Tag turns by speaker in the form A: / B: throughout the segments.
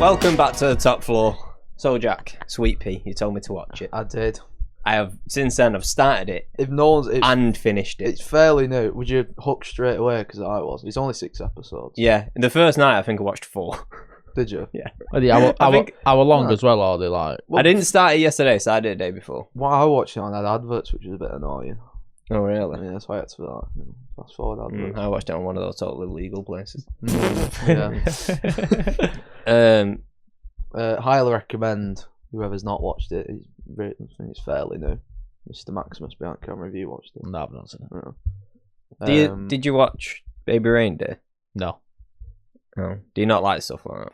A: Welcome back to the top floor. So Jack, Sweet Pea, you told me to watch it.
B: I did.
A: I have since then. I've started it.
B: If no one's
A: and finished it.
B: It's fairly new. Would you hook straight away? Because I was. It's only 6 episodes.
A: Yeah, the first night I think I watched 4.
B: Did you?
A: Yeah.
C: Are they hour long as well, or are they like?
A: I didn't start it yesterday, so I did it the day before.
B: Well, I watched it on adverts, which was a bit annoying.
A: Oh really?
B: Yeah, that's why I had to fast forward adverts.
A: I watched it on one of those totally legal places.
B: Yeah. Highly recommend whoever's not watched it. I think it's fairly new. Mr. Maximus behind camera. Have you watched it?
C: No, I've not seen it.
A: Did you watch Baby Reindeer?
C: No.
A: Oh. Do you not like stuff like that?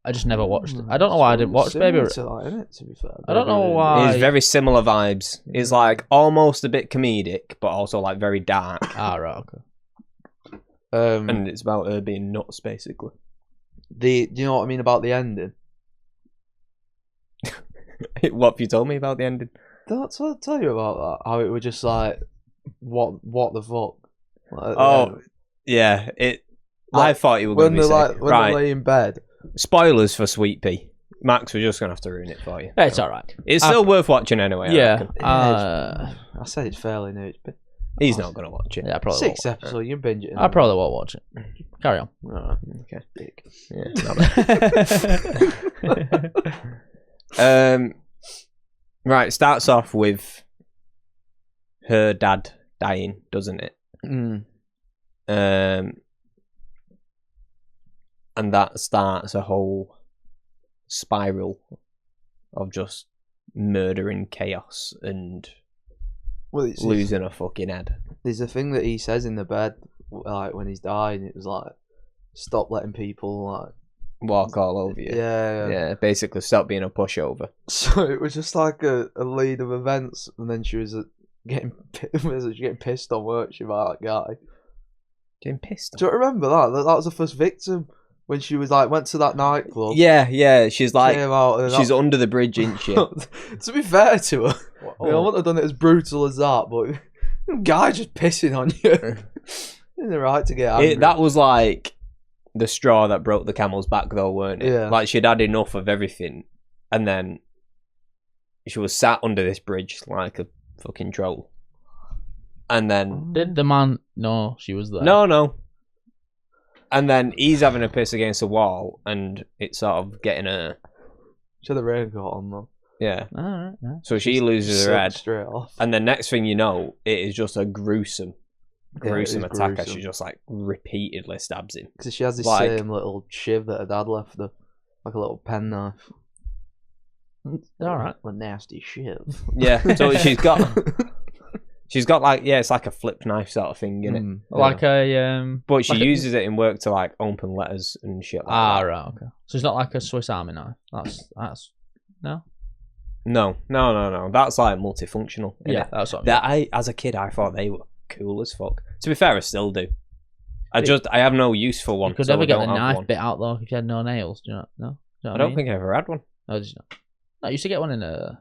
C: I just never watched it. I don't know why I didn't watch Baby Reindeer.
B: To be fair,
C: I don't know why.
A: It's very similar vibes. It's like almost a bit comedic, but also like very dark.
C: Ah, right, okay.
A: And it's about her being nuts, basically.
B: Do you know what I mean about the ending?
A: What have you told me about the ending?
B: I'll tell you about that. How it was just like, what the fuck?
A: Like, yeah. I thought you were going to be saying,
B: when they lay in bed.
A: Spoilers for Sweet Pea. Max, we're just going to have to ruin it for you.
C: It's alright.
A: It's still worth watching anyway.
C: Yeah.
B: I said it's fairly new.
A: He's not going to watch it.
C: Yeah, probably
B: 6 episodes, you can binge it.
C: I probably won't watch it. Carry on.
A: Okay.
B: Dick.
A: Yeah. Right, starts off with her dad dying, doesn't it? And that starts a whole spiral of just murder and chaos and losing a fucking head.
B: There's a thing that he says in the bed, like when he's dying. It was like, stop letting people like
A: walk all over you. Yeah. Basically, stop being a pushover.
B: So it was just like a lead of events, and then she was getting pissed on, weren't she, by that guy?
A: Getting pissed on?
B: Do you remember that? That was the first victim when she was like went to that nightclub.
A: Yeah. She's like, she's
B: that...
A: under the bridge, isn't she?
B: To be fair to her, I wouldn't have done it as brutal as that, but guy just pissing on you. In the right to get angry.
A: That was like the straw that broke the camel's back, though, weren't it?
B: Yeah.
A: Like she'd had enough of everything, and then she was sat under this bridge like a fucking troll. And then
C: did the man know she was there?
A: No. And then he's having a piss against the wall, and it's sort of getting her.
B: She had a raincoat on though.
A: Yeah.
C: Alright. Yeah.
A: So she loses her head
B: straight off.
A: And the next thing you know, it is just a gruesome attack as she just like repeatedly stabs him.
B: Because she has this same little shiv that her dad left her, like a little penknife.
C: Alright.
B: A nasty shiv.
A: Yeah. So she's got like it's like a flip knife sort of thing, innit?
C: Like a
A: but she uses it in work to like open letters and shit like that.
C: Right, okay. So it's not like a Swiss Army knife. That's no.
A: No. That's like multifunctional.
C: Yeah, that's what
A: as a kid I thought they were cool as fuck. To be fair, I still do. I have no use for one.
C: You could never get the knife bit out though if you had no nails. Do you know? No.
A: I don't think I ever had one.
C: No, did you not? No, you used to get one in a.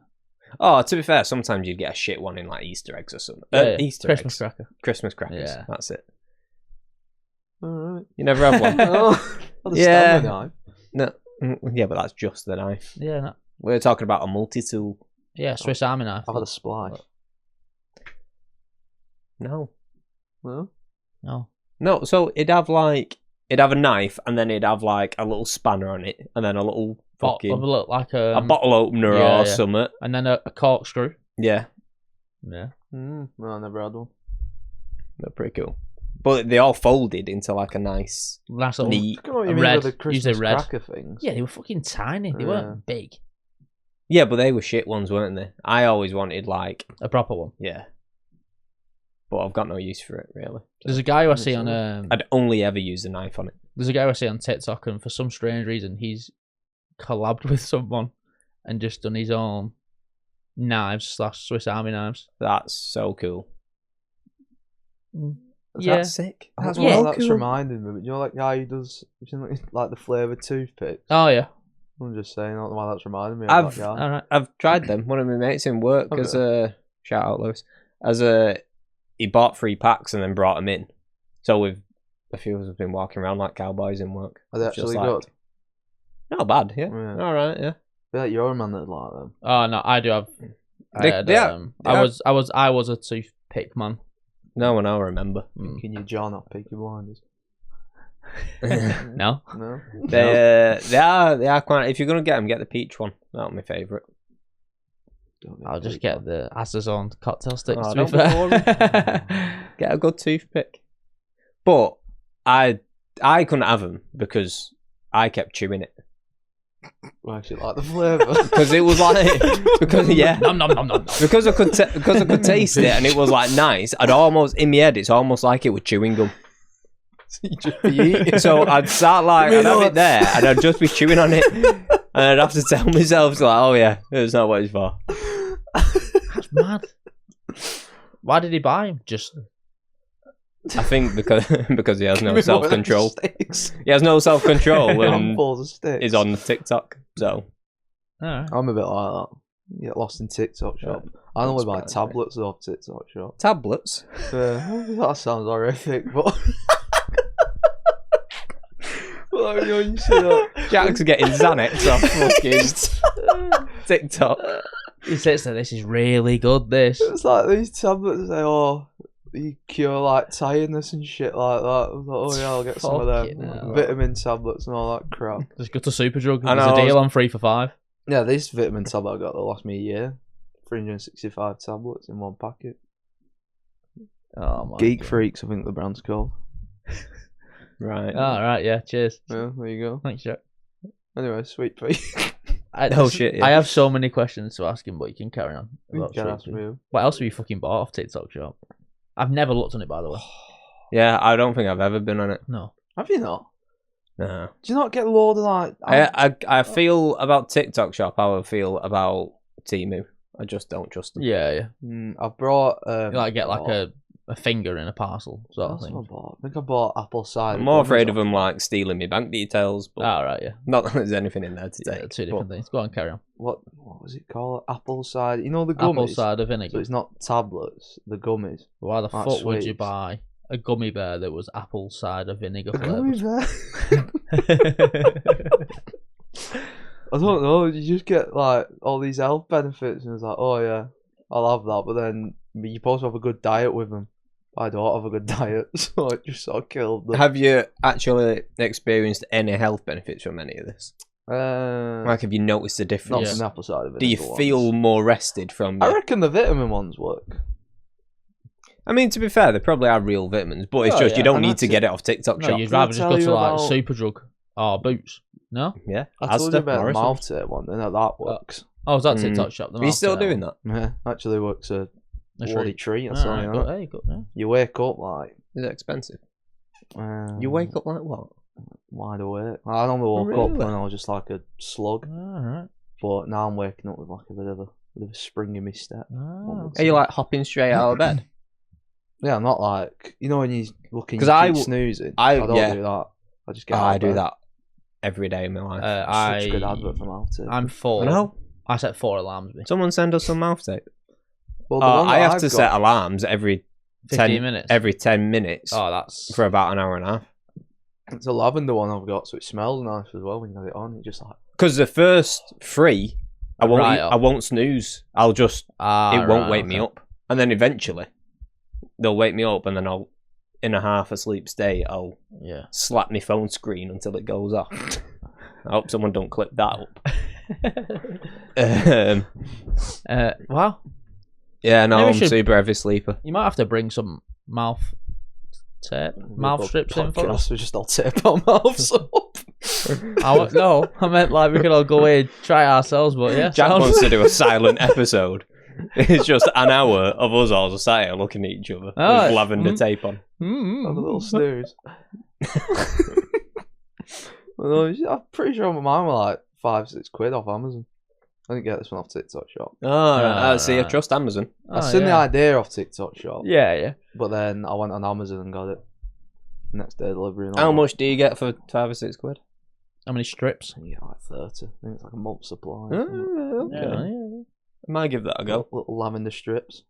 A: Oh, to be fair, sometimes you'd get a shit one in like Easter eggs or something. Easter
C: Christmas
A: eggs. Christmas crackers.
C: Yeah.
A: That's it.
B: Alright.
A: You never had one?
B: Yeah. Knife.
A: No. Yeah, but that's just the knife.
C: Yeah, no.
A: We're talking about a multi-tool.
C: Yeah, Swiss Army knife.
B: I've had a splice.
A: No. So it'd have a knife, and then it'd have like a little spanner on it, and then a little fucking
C: like
A: a bottle opener or something,
C: and then a corkscrew.
A: Yeah.
C: No,
B: I never had one.
A: They're pretty cool, but they all folded into like a nice
C: little
A: neat
C: red.
B: Usually red
C: cracker
B: things.
C: Yeah, they were fucking tiny. They weren't big.
A: Yeah, but they were shit ones, weren't they? I always wanted like
C: a proper one.
A: Yeah. But I've got no use for it, really.
C: There's a guy who I see on
A: I'd only ever use a knife on it.
C: There's a guy who I see on TikTok, and for some strange reason, he's collabed with someone and just done his own knives / Swiss Army knives.
A: That's so cool.
C: That's
A: sick.
B: That's reminding me. You know, like guy who does like the flavoured toothpicks.
C: Oh yeah.
B: I'm just saying, I don't know why that's reminding me of that guy.
A: I've tried them. One of my mates in work as a shout out Lewis he bought 3 packs and then brought them in. So with a few of us have been walking around like cowboys in work.
B: Are they actually good?
A: Not bad, yeah.
B: Yeah.
A: All right, yeah.
B: I feel like you're a man that like them.
C: Oh no, I do have. I was a toothpick man.
A: No one I'll remember.
B: Can you John off Peaky Blinders?
C: No.
B: No.
A: They are quite. If you're gonna get them, get the peach one. That's my favourite.
C: I'll just get the Azazon cocktail sticks.
A: Oh,
C: to be
A: don't
C: fair.
A: Get a good toothpick. But I couldn't have them because I kept chewing it.
B: I actually like the flavour.
A: Because it was like
C: Nom, nom, nom, nom.
A: because I could taste it and it was like nice. I'd almost in my head it's almost like it was chewing gum.
B: You just be eating.
A: So I'd start like I'd have it there and I'd just be chewing on it and I'd have to tell myself like, oh yeah, it's not what it's for.
C: That's mad. Why did he buy him? Just
A: I think because he has no self control. He has no self control and is on the TikTok. So
C: alright.
B: I'm a bit like that. You get lost in TikTok shop. I normally buy tablets off TikTok shop.
A: tablets.
B: That sounds horrific, but well, you know, you see that.
A: Jack's getting Xanax off fucking TikTok.
C: He says that this is really good. This.
B: It's like these tablets say, oh, you cure like tiredness and shit like that. I was like, oh yeah, I'll get some of them vitamin tablets and all that crap.
C: Just go to Superdrug. There's a deal on 3 for $5.
B: Yeah, this vitamin tablet I got that last me a year. 365 tablets in one packet.
C: Oh my
B: Geek
C: God.
B: Freaks, I think the brand's called.
A: Right.
C: All right, yeah. Cheers.
B: Yeah, there you go.
C: Thanks, Jack.
B: Anyway, Sweet Pea.
A: Shit. Yeah.
C: I have so many questions to ask him, but you can carry on.
B: You
C: about
B: can
C: Sweet
B: ask
C: Pea.
B: me.
C: What else have you fucking bought off TikTok shop? I've never looked on it, by the way.
A: Yeah, I don't think I've ever been on it.
C: No.
B: Have you not?
A: No.
B: Do you not get a load of like...
A: I feel about TikTok shop how I feel about Temu. I just don't trust them.
C: Yeah.
B: I brought...
C: You like get like a finger in a parcel sort of
B: That's
C: thing.
B: what I bought. I think I bought apple cider.
A: I'm more afraid of them like stealing my bank details, but
C: All right, yeah.
A: not that there's anything in there to
C: Yeah,
A: take.
C: two different things. Go on, carry on.
B: What was it called? Apple cider. You know the gummies?
C: Apple cider
B: So
C: vinegar.
B: it's not tablets, the gummies.
C: Why the
B: That's
C: fuck would you
B: sweet.
C: buy a gummy bear that was apple cider vinegar
B: A gummy
C: flavored?
B: bear? I don't know. You just get like all these health benefits, and it's like, oh yeah, I'll have that. But then you're supposed to have a good diet with them. I don't have a good diet, so I just sort of killed them.
A: Have you actually experienced any health benefits from any of this?
B: Not
A: Like, have you noticed a difference?
B: from the apple cider vinegar.
A: Do you feel
B: ones.
A: more rested from
B: I
A: it?
B: reckon the vitamin ones work.
A: I mean, to be fair, they probably are real vitamins, but it's
B: Oh,
A: just
B: yeah,
A: you don't
B: and
A: need to
B: that's
A: get it off TikTok
C: No,
A: shop.
C: you'd
B: Did I
C: rather just
B: tell
C: go to
B: you
C: like
B: about-
C: Superdrug or Boots. No?
A: Yeah,
B: I told you
A: Asda,
B: about the
A: Morrison's.
B: mouth tape one, and that works.
C: Oh, is that
A: Mm.
C: TikTok shop? The
A: Are you
C: mouth
A: still
C: tail
A: doing
C: one?
A: that?
B: Yeah, actually works a
C: A
B: bloody
C: treat.
B: treat. That's
C: Alright,
B: all
C: good.
B: you know.
C: Hey, good. Yeah.
B: You wake up like
A: Is it expensive? You wake up like what?
B: wide awake. I normally woke up
A: Really?
B: when I was just like a slug,
C: Alright.
B: but now I'm waking up with like a bit of a spring in my step.
C: Oh.
A: Are you like hopping straight out of bed?
B: Yeah, I'm not like when you look in
A: 'Cause
B: your
A: I
B: keep
A: w-
B: snoozing.
A: I-
B: I don't
A: yeah.
B: do that. I just get.
A: Oh,
B: out of
A: I do
B: bed.
A: that every day in my life.
B: Such a good advert for mouth tape.
C: I'm 4.
A: I know.
C: I set 4 alarms. Me.
A: Someone send us some mouth tape.
B: Well, the one
A: I
B: that
A: have
B: I've
A: to
B: got-
A: set alarms every
C: 15 minutes.
A: every 10 minutes
C: Oh, that's.
A: for about an hour and a half.
B: It's a lavender one I've got, so it smells nice as well when you got it on. It just like
A: Because the first 3, I won't.
C: Right
A: I won't snooze. I'll just. It won't wake me up, and then eventually, they'll wake me up, and then I'll, in a half asleep state, I'll
C: Yeah.
A: slap my phone screen until it goes off. I hope someone don't clip that up.
C: Wow.
A: Yeah, no,
C: Maybe
A: I'm
C: we should-
A: super heavy sleeper.
C: You might have to bring some mouth tape, mouth strips in for us.
B: We just all tape our mouths up.
C: No, I meant like we could all go in, try ourselves, but yeah.
A: Jack
C: sounds-
A: wants to do a silent episode. It's just an hour of us all sat here looking at each other
C: Oh,
A: with lavender tape on.
B: Have a little snooze. I'm pretty sure mine were like £5-6 off Amazon. I didn't get this one off TikTok shop.
A: See, I
C: right.
A: trust Amazon.
B: I seen the
C: yeah.
B: idea off TikTok shop,
C: Yeah.
B: but then I went on Amazon and got it. Next day delivery. And all
A: How
B: that.
A: much do you get for £5 or £6?
C: How many strips?
B: You get like 30. I think it's like a month's supply.
A: Oh, okay.
C: Yeah.
A: I might give that a go.
B: Little lavender strips.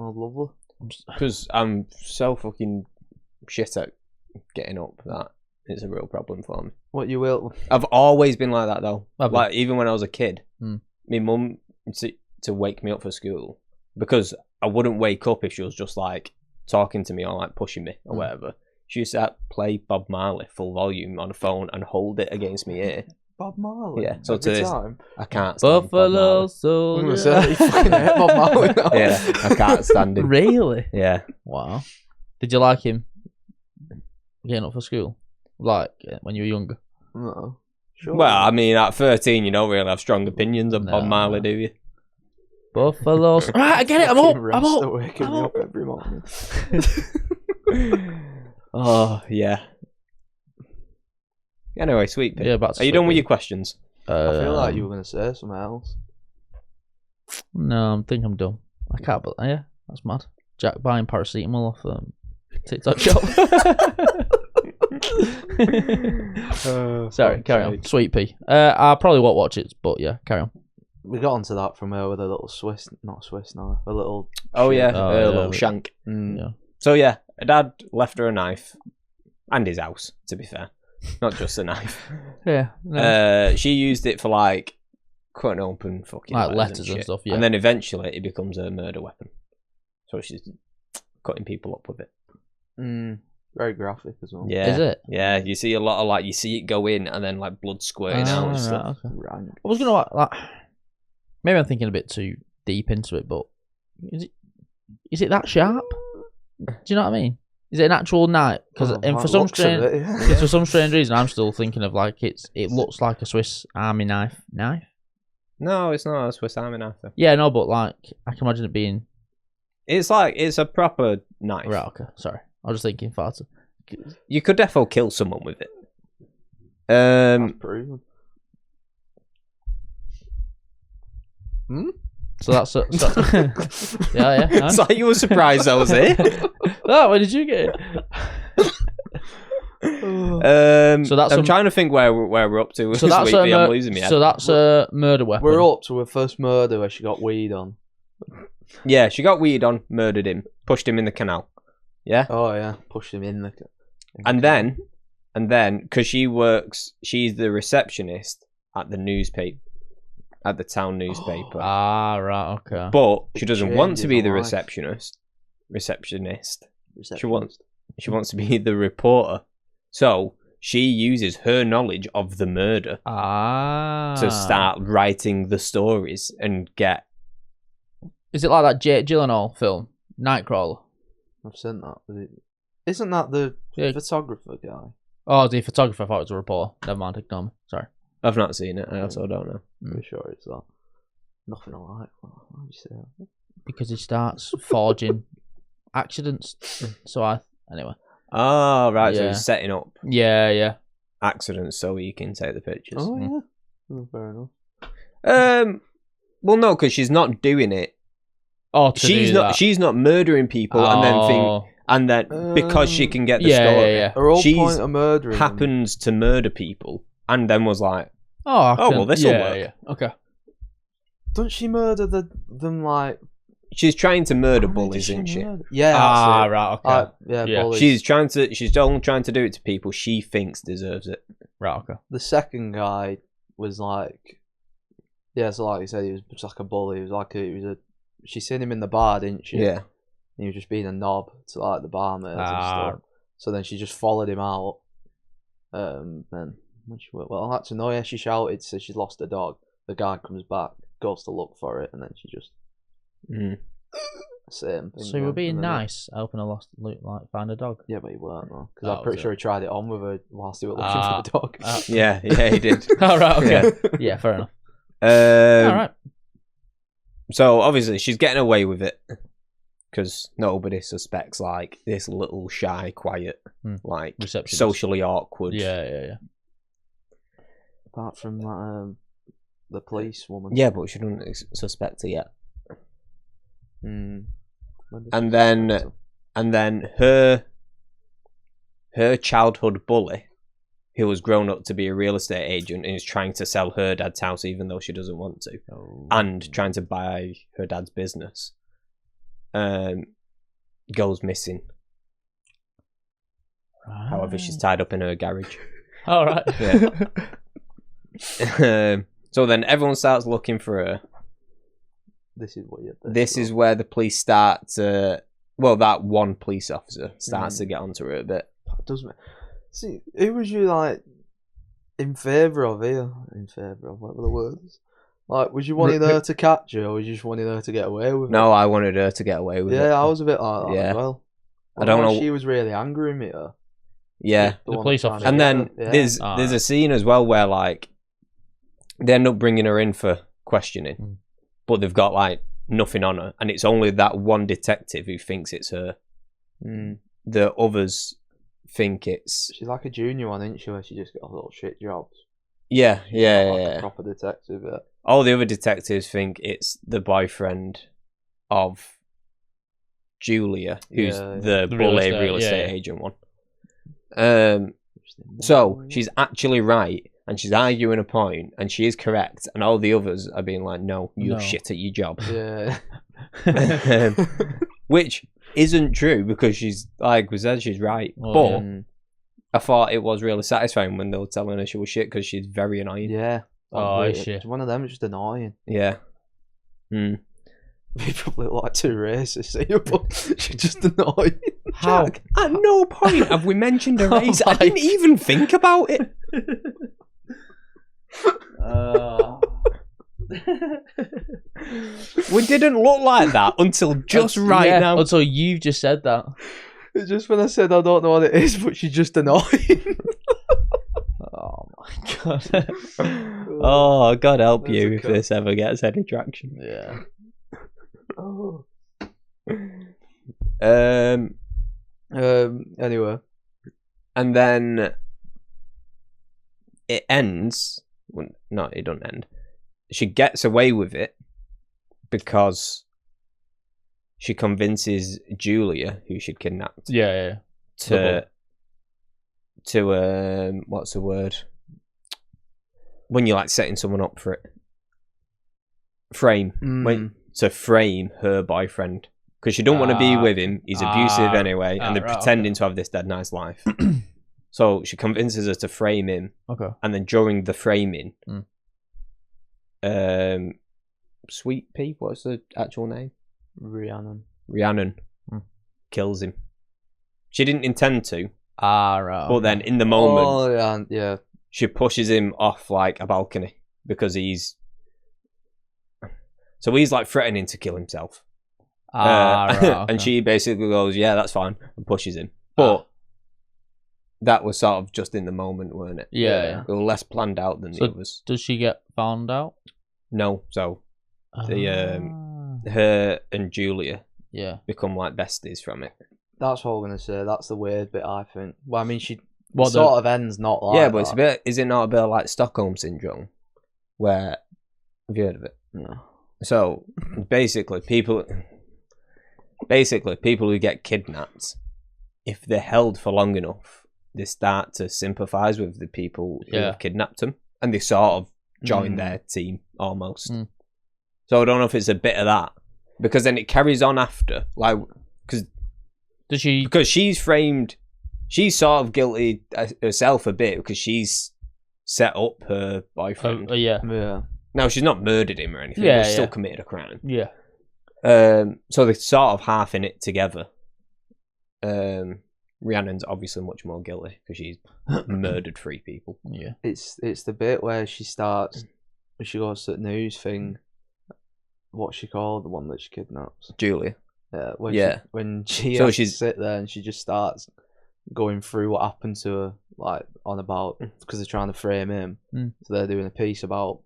B: Oh, lovely.
A: Because I'm so fucking shit at getting up that It's a real problem for me.
B: What you will?
A: I've always been like that though.
C: Have you?
A: Like even when I was a kid,
C: Hmm.
A: my mum to wake me up for school because I wouldn't wake up if she was just like talking to me or like pushing me or whatever. She used to play Bob Marley full volume on a phone and hold it against my ear.
B: Bob Marley.
A: Yeah, so
B: every
A: to this,
B: time.
A: I can't stand Bob
C: Buffalo
A: Marley.
B: I'm
C: Soldier.
B: gonna say you fucking hate Bob Marley now.
A: Yeah, I can't stand him.
C: Really?
A: Yeah.
C: Wow. Did you like him getting up for school? Like when you were younger?
B: No. Sure.
A: Well, I mean, at 13, you don't really have strong opinions of Bob Marley, do you?
C: Buffalo. Right, I get it. I'm up. I'm
B: Rasta
C: up.
B: waking
C: I'm
B: me
C: up.
B: up every morning.
A: Oh, yeah. Anyway, sweet pea.
C: Yeah, back to
A: Are you done with
C: Sweet
A: your questions?
C: Pea.
B: I feel like you were gonna say something else.
C: No, I think I'm done. I can't. But yeah, that's mad. Jack buying paracetamol off TikTok shop. Sorry, carry on. Sweet pea. I probably won't watch it, but yeah, carry on.
B: We got onto that from with a little Swiss, not Swiss now, a little.
A: Oh,
B: shit.
A: yeah,
C: Oh,
A: a
C: yeah,
A: little shank.
C: Yeah.
A: So, yeah, her dad left her a knife. And his house, to be fair. Not just a knife.
C: Yeah. No.
A: She used it for, like, cutting open fucking
C: Like letters
A: and
C: and
A: shit.
C: stuff, yeah.
A: And then eventually it becomes a murder weapon. So she's cutting people up with it.
B: Very graphic as well.
A: Yeah.
C: Is it?
A: Yeah, you see a lot of, like, you see it go in and then, like, blood squirting out and
C: right,
A: stuff.
C: okay.
B: Rank.
C: I was gonna like. Maybe I'm thinking a bit too deep into it, but is it that sharp? Do you know what I mean? Is it an actual knife? Because for some strange, for some strange reason, I'm still thinking of like it looks like a Swiss Army knife.
A: No, it's not a Swiss Army knife, though.
C: Yeah, no, but like I can imagine it being.
A: It's like, it's a proper knife.
C: Right, okay, sorry. I was just thinking faster.
A: You could definitely kill someone with it.
B: That's proven.
C: So that's yeah.
A: It's like you were surprised I was here.
C: Oh, where did you get it? So that's
A: I'm trying to think where we're up to.
C: So that's
A: I'm losing me.
C: So that's a murder weapon.
B: We're up to her first murder where she got weed on.
A: Yeah, she got weed on, murdered him, pushed him in the canal. Yeah.
B: Oh yeah, pushed him in the.
A: And then, because she's the receptionist at the newspaper, at the town newspaper.
C: Ah, right, okay.
A: But she doesn't want to be the
B: life.
A: receptionist. She wants to be the reporter. So she uses her knowledge of the murder to start writing the stories and get.
C: Is it like that Jake Gyllenhaal film, Nightcrawler?
B: I've seen that. Isn't that the photographer guy?
C: Oh, the photographer. I thought it was a reporter. Never mind, ignore me. Sorry.
A: I've not seen it. I also don't know.
B: Pretty sure it's that. Nothing alike. Why would you say that?
C: Because he starts forging accidents. So anyway.
A: Oh, right. So
C: Yeah.
A: he's setting up
C: Yeah.
A: accidents so he can take the pictures.
B: Oh yeah. Oh, fair enough.
A: Well, no, because she's not doing it.
C: Oh,
A: She's not murdering people and then because she can get the story.
C: Yeah.
B: Her whole
A: She's
B: point of murdering
A: happens to murder people and then was like,
C: Oh,
A: well, this'll work.
C: Yeah. Okay.
B: Doesn't she murder them like?
A: She's trying to murder
B: How many
A: bullies,
B: did
A: isn't she?
B: murder? Yeah. That's it.
C: Right. Okay. Yeah.
B: Bullies.
A: She's only trying to do it to people she thinks deserves it.
C: Right. Okay.
B: The second guy was like, so like you said, he was just like a bully. He was like she seen him in the bar, didn't she?
A: Yeah.
B: And he was just being a knob to like the barmaids and stuff. So then she just followed him out. Then when she went, well, actually no, yeah, she shouted, said she'd lost her dog. The guy comes back, goes to look for it, and then she just same thing.
C: So you were
B: again.
C: being
B: And then
C: nice, helping her find a dog.
B: Yeah, but he weren't though, because
C: Oh,
B: I'm pretty
C: was
B: sure he tried it on with her whilst he was looking for the dog.
A: Yeah, he did.
C: All right. Okay. Yeah. Fair enough. All right.
A: So obviously she's getting away with it because nobody suspects like this little shy, quiet, like
C: Receptionist.
A: socially awkward.
C: Yeah.
B: Apart from that, the police woman.
A: Yeah, but she doesn't suspect it yet.
B: When does
A: And
B: she
A: then,
B: suspect
A: and then her childhood bully, who has grown up to be a real estate agent and is trying to sell her dad's house even though she doesn't want to, and trying to buy her dad's business, goes missing. However, she's tied up in her garage.
C: All right.
A: Yeah. So then everyone starts looking for her.
B: This is what you.
A: This is where the police start to. Well, that one police officer starts to get onto her a bit.
B: That doesn't. See, who was you like in favour of here? In favour of whatever the word is. Like, was you wanting her to catch her, or was you just wanting her to get away with it?
A: No, I wanted her to get away with it.
B: Yeah, I was a bit like that as well.
A: I don't know.
B: She was really angry at me. Her.
A: Yeah,
C: the police officer.
A: And then there's a scene as well where like they end up bringing her in for questioning, but they've got like nothing on her, and it's only that one detective who thinks it's her. The others think it's.
B: She's like a junior one, isn't she? Where she just got little shit jobs.
A: Yeah.
B: A proper detective. Yeah.
A: All the other detectives think it's the boyfriend of Julia, who's the bully real estate agent one. So she's actually right, and she's arguing a point, and she is correct, and all the others are being like, "No, you're shit at your job."
B: Yeah.
A: Which isn't true because she's like we said, she's right. But I thought it was really satisfying when they were telling her she was shit because she's very annoying.
B: Yeah.
C: Shit.
B: It's one of them. It's just annoying.
A: Yeah.
B: We probably look like two racists here, but she's just annoying.
A: How? At no point have we mentioned a race. I didn't even think about it. We didn't look like that until just now.
C: Until you've just said that.
B: It's just when I said I don't know what it is, but she's just annoying.
C: Oh my god.
A: Oh, God help you if this ever gets any traction.
C: Yeah.
B: Oh.
A: Anyway. And then it ends. Well, no, it doesn't end. She gets away with it because she convinces Julia, who she'd kidnapped, to what's the word? When you're like setting someone up for it. Frame. To frame her boyfriend. Because she don't want to be with him. He's abusive anyway. And they're pretending to have this dead nice life. So she convinces her to frame him.
C: Okay.
A: And then during the framing, Sweet Pea, what's the actual name? Rhiannon kills him. She didn't intend to. But then in the moment, she pushes him off like a balcony because he's like threatening to kill himself. And she basically goes, "Yeah, that's fine," and pushes him. But that was sort of just in the moment, weren't it?
C: Yeah.
A: They were less planned out than the others.
C: Does she get found out?
A: No. So her and Julia become like besties from it.
B: That's what I'm gonna say. That's the weird bit, I think. Well, I mean, sort of ends not like
A: but it's a bit. Is it not a bit like Stockholm syndrome? Where have you heard of it?
B: No.
A: So basically, people who get kidnapped, if they're held for long enough, they start to sympathise with the people who have kidnapped them, and they sort of join their team almost. So I don't know if it's a bit of that, because then it carries on after, like, because she's framed, she's sort of guilty herself a bit because she's set up her boyfriend. Now she's not murdered him or anything. But she's still committed a crime.
C: Yeah.
A: So they're sort of half in it together. Rhiannon's obviously much more guilty because she's murdered 3 people.
C: Yeah.
B: It's the bit where she starts, when she goes to the news thing. What's she called? The one that she kidnaps.
A: Julia.
B: When she sit there and she just starts going through what happened to her, like on about because they're trying to frame him. So they're doing a piece about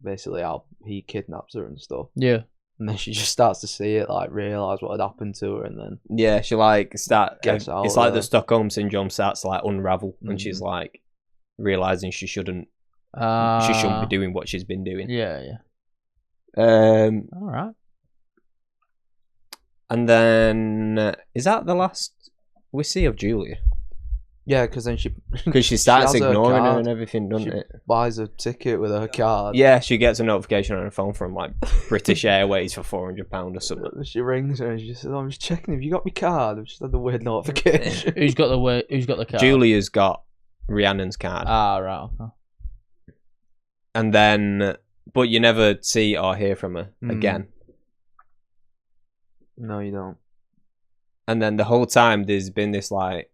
B: basically how he kidnaps her and stuff.
C: Yeah.
B: And then she just starts to see it, like realise what had happened to her, and then
A: she like gets out. It's like the Stockholm syndrome starts to like unravel, and she's like realising she shouldn't be doing what she's been doing.
C: Yeah.
A: All
C: right.
A: And then is that the last we see of Julia?
B: Yeah, because then
A: Because she starts
B: has her
A: ignoring her
B: card.
A: and everything, doesn't
B: She
A: it?
B: buys a ticket with her card.
A: Yeah, she gets a notification on her phone from like British Airways for £400 or something.
B: She rings her and she says, "I'm just checking if you got my card." I've just had the weird notification.
C: Who's got the card?
A: Julia's got Rhiannon's card.
C: Ah, right. Okay.
A: And then, but you never see or hear from her again.
B: No, you don't.
A: And then the whole time there's been this like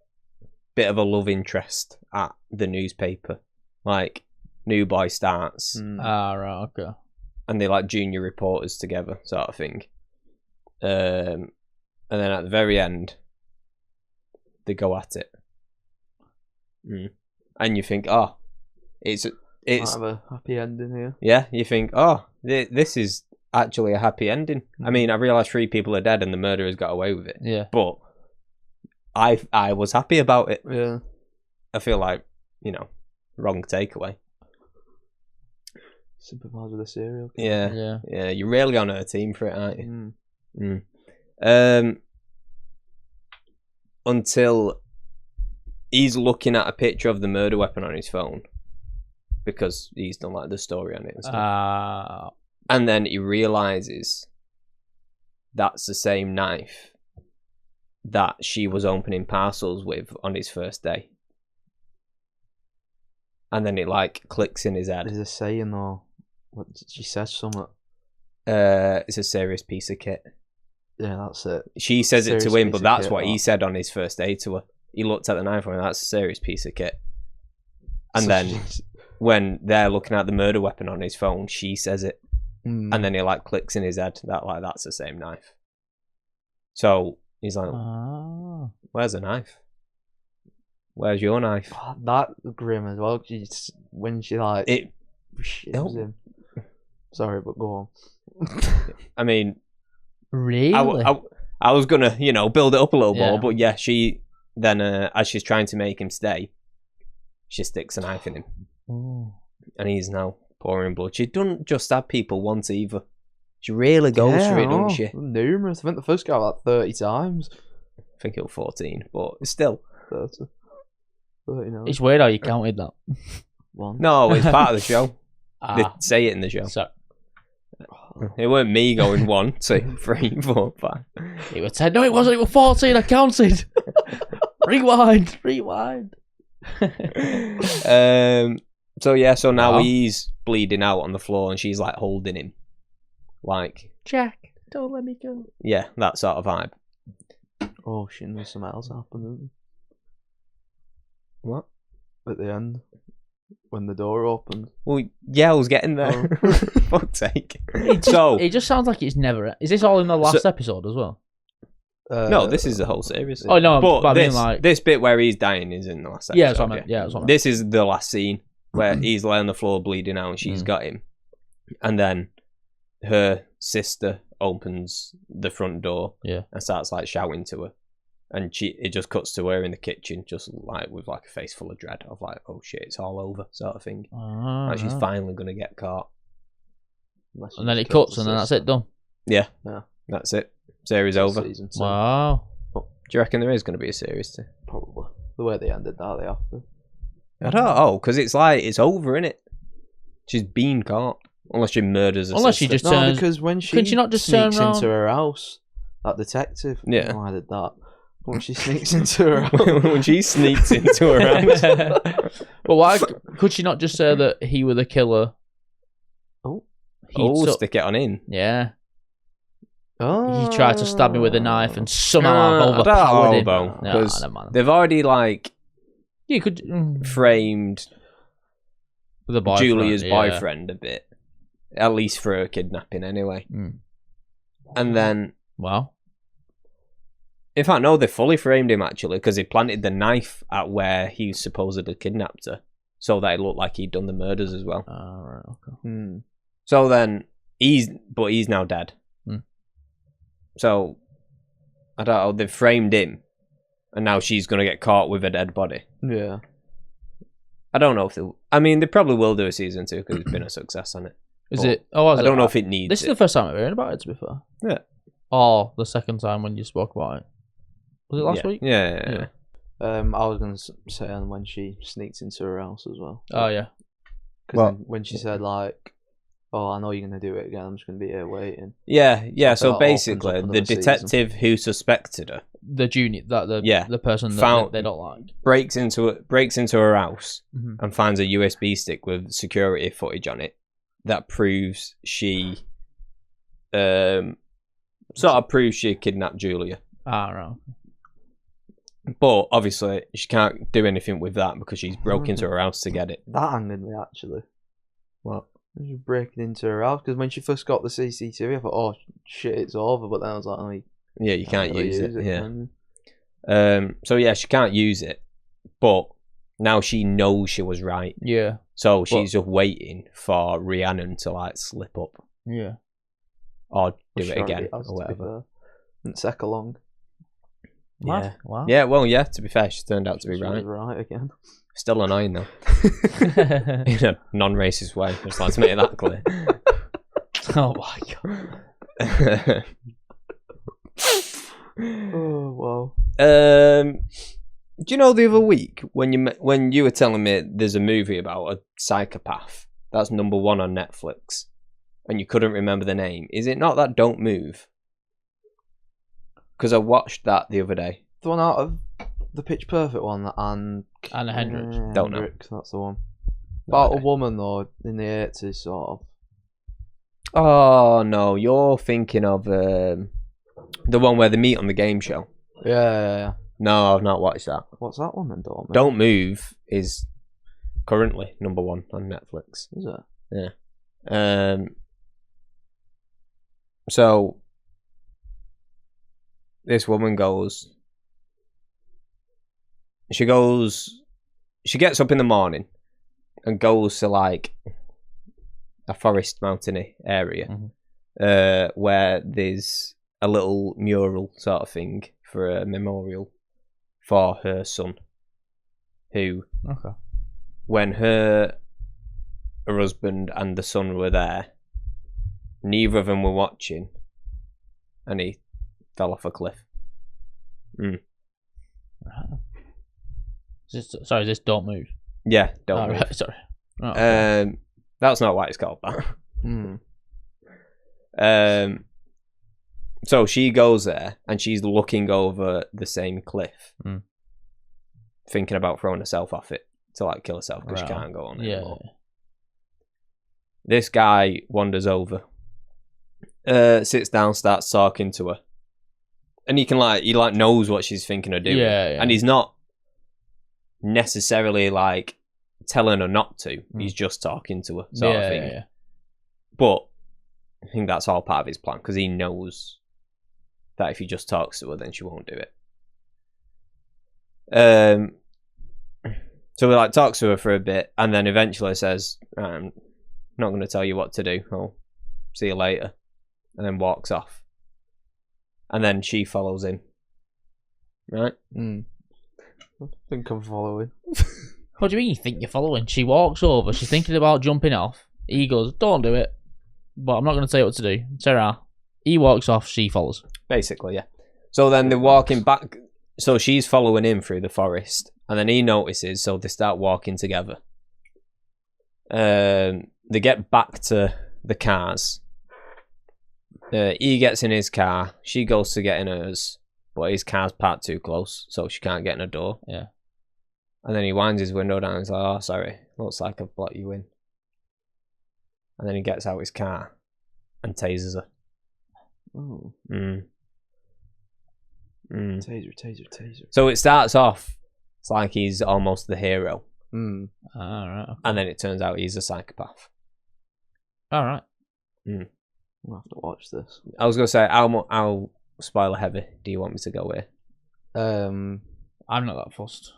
A: bit of a love interest at the newspaper. Like, new boy starts.
C: Ah, right. Okay.
A: And they like junior reporters together, sort of thing. And then at the very end, they go at it. And you think, oh, it's
B: Might have a happy ending here.
A: yeah. You think, oh, this is actually a happy ending. I mean, I realise 3 people are dead and the murderers got away with it.
C: Yeah.
A: But I was happy about it.
B: Yeah.
A: I feel like, wrong takeaway.
B: Sympathise with a serial killer.
A: Yeah. You're really on her team for it, aren't you? Until he's looking at a picture of the murder weapon on his phone because he's done like the story on it and stuff. And then he realizes that's the same knife that she was opening parcels with on his first day. And then it like clicks in his head.
B: There's a saying though. What she says something.
A: It's a serious piece of kit.
B: Yeah, that's it.
A: She says it to him, but that's what
B: he
A: he said on his first day to her. He looked at the knife and went, that's a serious piece of kit. And
B: So
A: then when they're looking at the murder weapon on his phone, she says it. And then it like clicks in his head that like that's the same knife. So he's like, where's the knife? Where's your knife?
B: That grim as well. When she like
A: It.
B: shims him. Sorry, but go on.
A: I mean,
C: Really?
A: I was gonna build it up a little
C: Yeah.
A: more, but yeah, she then as she's trying to make him stay, she sticks a knife in him, and he's now pouring blood. She doesn't just stab people once either. She really goes for it, doesn't she?
B: Numerous. I think the first guy like 30 times.
A: I think it was 14, but still.
B: 30. 39.
C: It's weird how you counted that.
B: One.
A: No, it's part of the show. They say it in the show.
C: So,
A: It weren't me going 1, 2, 3, 4, 5.
C: it was 10. No, it wasn't. It was 14. I counted. Rewind.
A: So yeah, so now
C: Wow.
A: he's bleeding out on the floor and she's like holding him. Like,
C: Jack, don't let me go.
A: yeah, that sort of vibe.
B: Oh shit, there's something else happened
A: What?
B: at the end. When the door opened.
A: Well, yeah, I was getting there. Fuck's sake.
C: It just sounds like it's never. Is this all in the last episode as well?
A: No, this is the whole series.
C: Oh no,
A: but
C: I
A: this,
C: mean like
A: this bit where he's dying is in the last episode.
C: yeah, that's what I meant. Yeah, that's what I meant.
A: This is the last scene where he's laying on the floor bleeding out and she's got him. And then her sister opens the front door and starts like shouting to her. And it just cuts to her in the kitchen, just like with like a face full of dread of like, oh shit, it's all over, sort of thing. Like she's finally gonna get caught.
C: And then it cuts, and then that's it done.
A: Yeah, that's it. Series over.
B: Season 2.
C: Wow.
A: Do you reckon there is gonna be a series 2?
B: Probably. The way they ended that, they have to.
A: I don't know, because it's like it's over, innit? She's been caught, unless she murders.
C: Unless she just turns.
B: Because when she
C: Couldn't she not just turn
B: sneaks
C: around?
B: into her house, that detective.
A: Yeah.
B: Why did that? When she sneaks into her house.
A: when she sneaks into her house.
C: But why could she not just say that he was the killer?
A: Stick it on in.
C: Yeah.
B: Oh.
C: He tried to stab me with a knife and somehow I've overpowered
A: I
C: him.
A: don't know, because
C: never mind.
A: they've already like
C: You could
A: framed
C: the boyfriend,
A: Julia's boyfriend a bit, at least for her kidnapping anyway. And then,
C: wow.
A: in fact, no, they fully framed him actually because he planted the knife at where he supposedly kidnapped her, so that it looked like he'd done the murders as well.
C: Right, okay.
A: So then he's now dead. So I don't know. They've framed him, and now she's gonna get caught with a dead body.
B: Yeah.
A: I don't know if they'll. I mean, they probably will do a season 2 because it's been a success on it.
C: Is
A: But
C: it? Oh,
A: I don't know if it needs.
C: This is the first time I've heard about it, to be fair.
A: Yeah.
C: Or the second time when you spoke about it. Was it last week?
A: Yeah.
B: I was going to say on when she sneaked into her house as well.
C: Oh yeah.
B: Because when she said like, "Oh, I know you're going to do it again. I'm just going to be here waiting."
A: Yeah.
B: So
A: So basically, the detective who suspected her,
C: The junior, the person
A: Found-
C: that they don't like,
A: breaks into her house
C: Mhm.
A: and finds a USB stick with security footage on it that proves she, sort of proves she kidnapped Julia.
C: Ah, right.
A: But obviously, she can't do anything with that because she's broke into her house to get it.
B: That angered me actually.
A: What?
B: She was breaking into her house because when she first got the CCTV, I thought, "Oh shit, it's over." But then I was like, "Oh,
A: Yeah, you can't
B: really
A: use it. Yeah.
B: can you?
A: So yeah, she can't use it, but now she knows she was right.
C: Yeah.
A: So she's just waiting for Rhiannon to like slip up
C: Yeah.
A: or do
B: Sure
A: it again
B: it has,
A: or whatever.
B: to be fair. Didn't take long.
C: Mad.
A: Yeah.
C: Wow.
A: Yeah, well, yeah. To be fair, she turned out to be
B: She was
A: right.
B: right again.
A: Still annoying though, in a non-racist way. Just like to make that clear.
C: Oh my god.
B: Oh wow.
A: Do you know the other week when you were telling me there's a movie about a psychopath that's #1 on Netflix, and you couldn't remember the name? Is it not that Don't Move? Because I watched that the other day.
B: The one out of the Pitch Perfect one and
C: Anna Hendricks.
A: Don't know.
B: Hendricks, that's the one.
A: No
B: About a
A: idea.
B: woman though in the 80s, sort of.
A: Oh no, you're thinking of the one where they meet on the game show.
B: Yeah.
A: No, I've not watched that.
B: What's that one then?
A: Don't Move is currently #1 on Netflix.
B: Is it?
A: So this woman goes. She gets up in the morning and goes to like a forest mountainy area, where there's a little mural sort of thing for a memorial for her son, who, when her husband and the son were there, neither of them were watching, and he fell off a cliff.
C: Is this Don't Move?
A: Yeah, Don't Move.
C: Right, sorry. Oh, okay.
A: That's not why it's called that. So she goes there and she's looking over the same cliff, thinking about throwing herself off it to like kill herself because she can't go on anymore. This guy wanders over, sits down, starts talking to her, and he knows what she's thinking of doing, and he's not necessarily like telling her not to. He's just talking to her, sort of thing.
C: Yeah.
A: But I think that's all part of his plan because he knows that if he just talks to her, then she won't do it. So he like talks to her for a bit, and then eventually says, "I'm not going to tell you what to do. I'll see you later," and then walks off. And then she follows him. Right?
B: I think I'm following.
C: What do you mean you think you're following? She walks over, she's thinking about jumping off. He goes, "Don't do it." But I'm not going to tell you what to do. Sarah. He walks off, she follows.
A: Basically, yeah. So then they're walking back. So she's following him through the forest. And then he notices, so they start walking together. They get back to the cars. He gets in his car. She goes to get in hers. But his car's parked too close, so she can't get in her door.
C: Yeah.
A: And then he winds his window down and he's like, "Oh, sorry. Looks like I've blocked you in." And then he gets out his car and tases her.
B: Oh. Taser.
A: So it starts off, it's like he's almost the hero.
C: Alright.
A: And then it turns out he's a psychopath.
C: Alright.
B: I'll have to watch this.
A: I was going to say, how spoiler heavy do you want me to go with?
C: I'm not that fussed.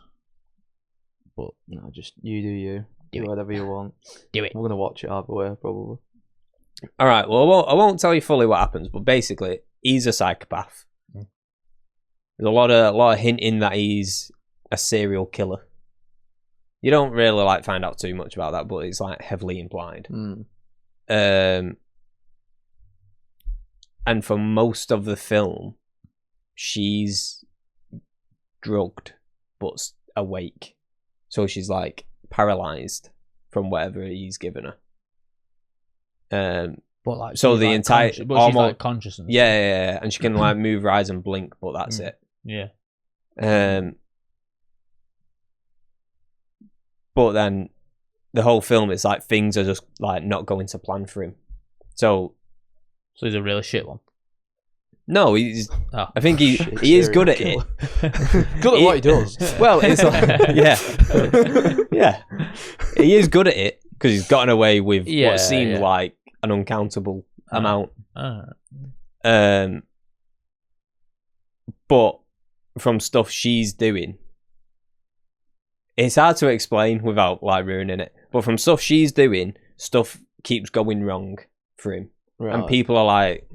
B: But no, just you do you.
C: Do
B: Do
C: it.
B: whatever you want.
C: Do it.
B: I'm gonna watch it either way, probably.
A: All right. Well, I won't tell you fully what happens, but basically, he's a psychopath. There's a lot of hinting that he's a serial killer. You don't really like find out too much about that, but it's like heavily implied. And for most of the film, she's drugged but awake. So she's like paralyzed from whatever he's given her.
C: But like,
A: so
C: she's
A: the
C: like
A: entire
C: she's like conscious. And
A: yeah, and she can like move her eyes and blink, but that's it.
C: Yeah.
A: But then the whole film is like things are just like not going to plan for him. So
C: he's a really shit one.
A: No, he's.
C: Oh.
A: I think he is good at it.
B: Good at what he does.
A: Well, it's like, yeah. He is good at it because he's gotten away with what seemed like an uncountable amount. But from stuff she's doing, it's hard to explain without like ruining it. But from stuff she's doing, stuff keeps going wrong for him, and people are like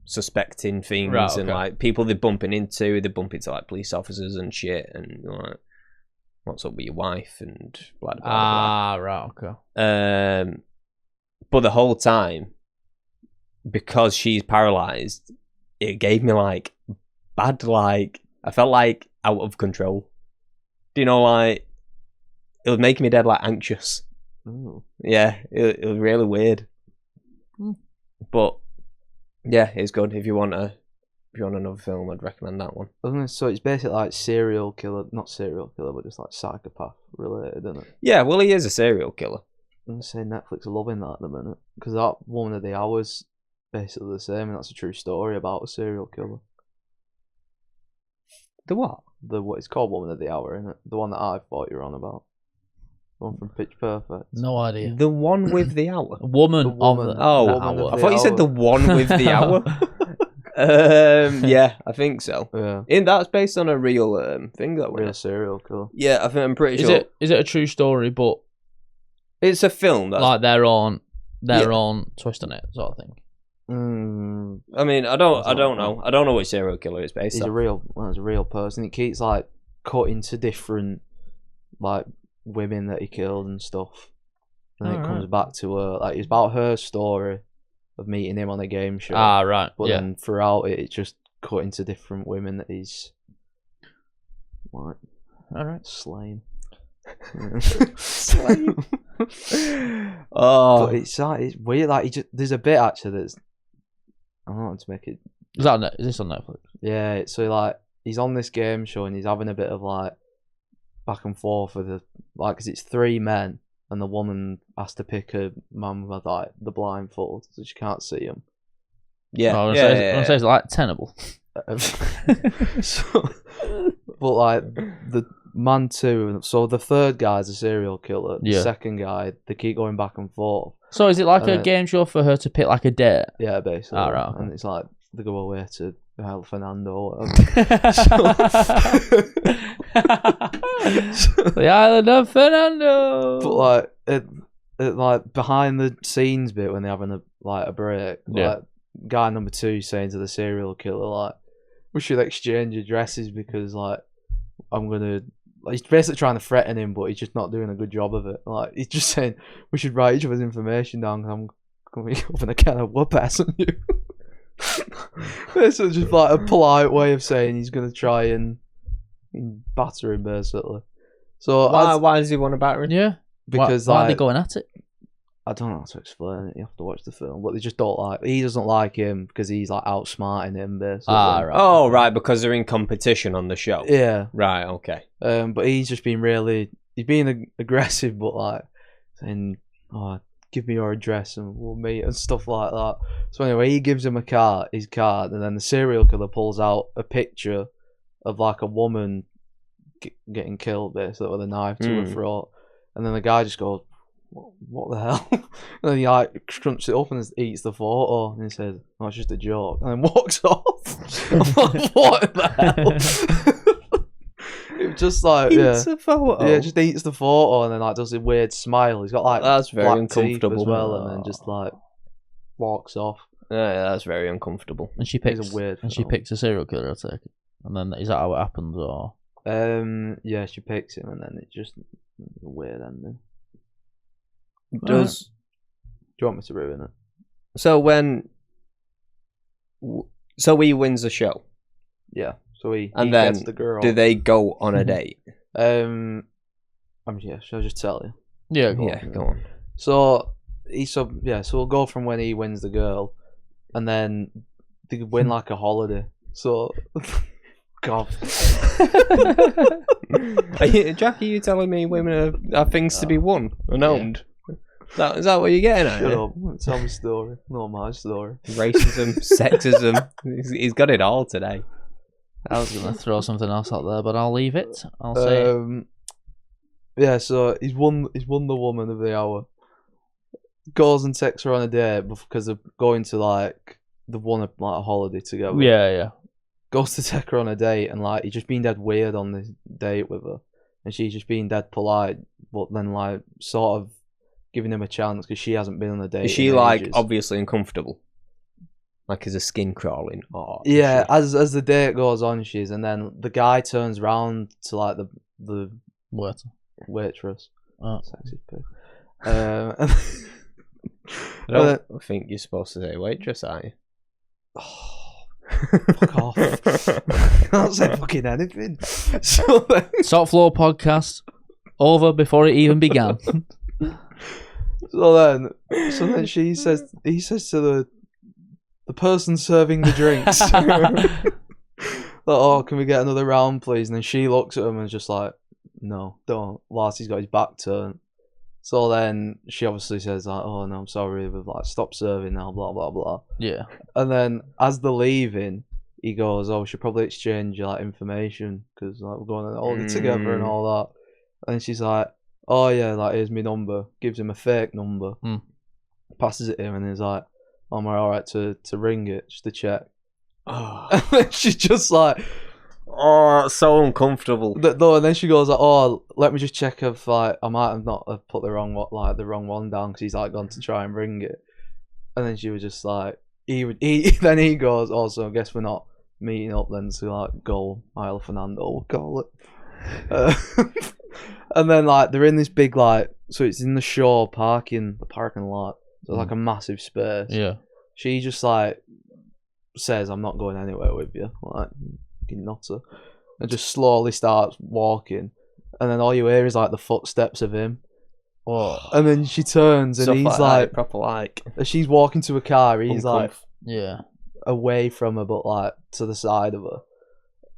A: suspecting things, and like people they bump into like police officers and shit, and like, what's up with your wife and blah blah blah. But the whole time, because she's paralyzed, it gave me like bad, like I felt like out of control. Do you know, like it was making me dead like anxious. Yeah, it was really weird. But yeah, it's good. If you want another film, I'd recommend that one.
B: So it's basically like serial killer, not serial killer, but just like psychopath related, isn't it?
A: Yeah, well, he is a serial killer.
B: I'm gonna say Netflix are loving that at the minute because that Woman of the Hour is basically the same, and that's a true story about a serial killer.
A: The what?
B: What it's called Woman of the Hour, isn't it? The one that I thought you were on about. The one from Pitch Perfect.
C: No idea.
A: The one with the hour.
C: Woman of the
A: hour. I thought you said the one with the hour. Yeah, I think so.
B: Yeah.
A: That's based on a real thing that
B: real serial killer.
A: Yeah, I think I'm pretty sure.
C: Is it a true story? But
A: it's a film that's
C: like their own twist on it, sort of thing.
A: I mean, I don't know. I don't know which serial killer it's based on.
B: He's a real person. He keeps like cutting to different like women that he killed and stuff, and then it comes back to her. Like it's about her story of meeting him on a game show.
C: Right.
B: But then throughout it, it's just cutting to different women that he's like, slain.
A: Slain.
B: But it's weird. Like there's a bit actually that's I don't know how to make it.
C: Is this on Netflix?
B: Yeah. So like he's on this game show and he's having a bit of like back and forth with because it's three men and the woman has to pick a man with like the blindfold so she can't see him.
A: Yeah.
C: I want to say it's like tenable.
B: But like the man too. So the third guy's a serial killer. The second guy, they keep going back and forth.
C: So is it like a game show for her to pick like a date?
B: Yeah, basically.
C: Right.
B: And it's like they go away to El Fernando or whatever.
C: The island of Fernando.
B: But like it like behind the scenes bit when they're having a break, like guy number 2 saying to the serial killer like, we should exchange addresses because like I'm gonna. He's basically trying to threaten him, but he's just not doing a good job of it. Like he's just saying we should write each other's information down because I'm going to be open a can of whoop ass on you. It's just like a polite way of saying he's going to try and batter him, basically. So
A: why does he want to batter him?
C: Yeah,
B: because
C: why are they going at it?
B: I don't know how to explain it. You have to watch the film, but they just don't like. He doesn't like him because he's like outsmarting him, basically.
C: Right.
A: Oh, right, because they're in competition on the show.
B: Yeah.
A: Right. Okay.
B: But he's just been he's being aggressive, but like saying, "Oh, give me your address and we'll meet" and stuff like that. So anyway, he gives him his card, and then the serial killer pulls out a picture of like a woman getting killed, basically with a knife to her throat, and then the guy just goes, what the hell? And then he like crunches it up and eats the photo and he says, "Oh, it's just a joke," and then walks off. I'm like, what the hell? It was just like
A: eats a photo.
B: Yeah, just eats the photo and then like does a weird smile. He's got like
A: that's very
B: black
A: uncomfortable
B: as well, and then just like walks off.
A: Yeah, that's very uncomfortable.
C: And she picks
B: she
C: picks a serial killer, I take it. And then is that how it happens, or?
B: Yeah, she picks him and then it's just a weird ending.
A: Do
B: you want me to ruin it?
A: So he wins the show.
B: Yeah. So he
A: And then,
B: gets the girl.
A: do they go on a date?
B: Shall I just tell you?
C: Yeah, go on.
B: So so we'll go from when he wins the girl, and then they win like a holiday. So, God.
A: Jack, are you telling me women are things to be won and owned? Is that what you're getting at?
B: Shut up. Tell me story. Not my story.
A: Racism, sexism. He's got it all today.
C: I was going to throw something else out there, but I'll leave it. I'll say it.
B: Yeah, so he's won the woman of the hour. Goes and takes her on a date because they're going to like they've won a holiday together.
C: Yeah.
B: Goes to take her on a date and like he's just been dead weird on this date with her, and she's just been dead polite, but then like sort of giving him a chance because she hasn't been on a date.
A: Is she like obviously uncomfortable? Like is her skin crawling? Or
B: yeah, as the date goes on, she's, and then the guy turns round to like the waitress.
C: Oh.
B: Sexy pig.
A: I don't think you're supposed to say waitress, are you?
B: Fuck off. I don't say fucking anything. So then,
C: TheTopFloorPodcast over before it even began.
B: so then he says to the person serving the drinks, like, can we get another round, please? And then she looks at him and is just like, no, don't. Whilst he's got his back turned. So then she obviously says like, oh no, I'm sorry, we've like stopped serving now, blah blah blah.
C: Yeah.
B: And then as they're leaving, he goes, oh, we should probably exchange like information because like we're going on holiday together and all that. And she's like, oh yeah, like here's my number. Gives him a fake number. Passes it to him and he's like, oh, am I alright to ring it just to check?
A: Oh.
B: And then she's just like,
A: oh, it's so uncomfortable.
B: No, and then she goes like, oh, let me just check if like I might have not put the wrong one down because he's like gone to try and ring it. And then she was just like, then he goes, oh, so I guess we're not meeting up then to like go Isle of Fernando, we'll call it. And then like they're in this big like, so it's in the parking lot. So like a massive space.
C: Yeah.
B: She just like says, I'm not going anywhere with you. Like, fucking nutter. And just slowly starts walking. And then all you hear is like the footsteps of him.
C: Oh.
B: And then she turns and he's like,
A: proper like.
B: as she's walking to a car, he's like
C: yeah,
B: away from her, but like to the side of her.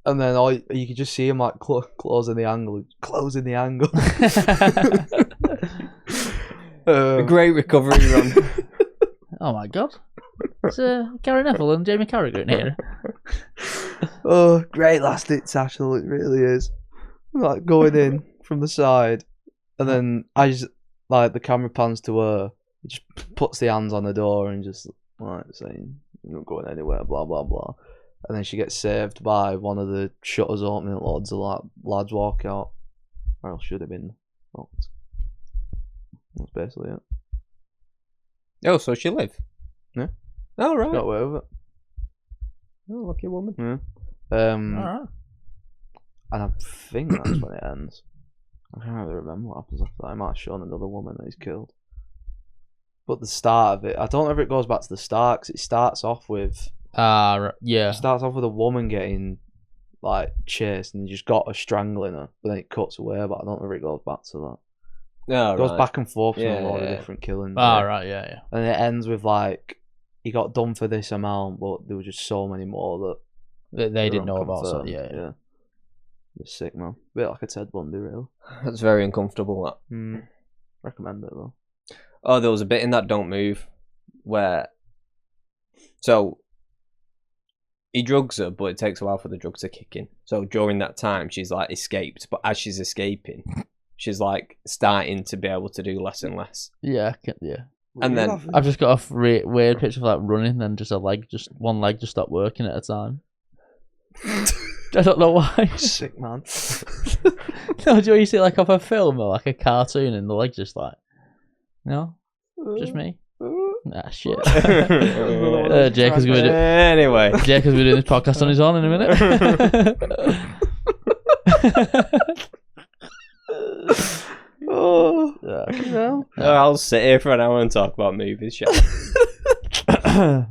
B: And then you could just see him like closing the angle.
A: A great recovery run.
C: Oh my god. It's Gary Neville and Jamie Carragher in here.
B: Oh, great last ditch tackle, it really is. Like going in from the side, and then the camera pans to her. He just puts the hands on the door and just like saying, "You're not going anywhere," blah blah blah. And then she gets saved by one of the shutters opening. Loads of lads walk out, or else should have been locked. That's basically it.
A: Oh, so she lived?
B: Yeah.
A: Oh, right.
B: Got away with it.
A: Oh, lucky woman.
B: Yeah.
C: Alright.
B: And I think that's when it ends. I can't really remember what happens after that. I might have shown another woman that he's killed. But the start of it, I don't know if it goes back to the start, because it starts off with...
C: yeah.
B: It starts off with a woman getting, like, chased, and you just got her strangling her, but then it cuts away, but I don't know if it goes back to that.
A: No,
B: It goes back and forth from a lot of different killings.
C: Right, yeah.
B: And it ends with, like, he got done for this amount, but there were just so many more that...
C: They didn't know about, so yeah.
B: It's sick, man. A bit like a Ted Bundy, really.
A: That's very uncomfortable, that.
B: Recommend it, though.
A: Oh, there was a bit in that Don't Move where... So, he drugs her, but it takes a while for the drugs to kick in. So during that time, she's like escaped, but as she's escaping, she's like starting to be able to do less and less.
C: Yeah.
A: And then
C: I've just got a weird picture of like running, then just one leg just stopped working at a time. I don't know why.
B: Sick, man.
C: No, do you see like off a film or like a cartoon and the leg just like, no, just me. Nah, shit. Jacob's gonna do.
A: Anyway,
C: Jacob's gonna do this podcast on his own in a minute.
B: Oh,
C: yeah.
A: I'll sit here for an hour and talk about movies. Shall I?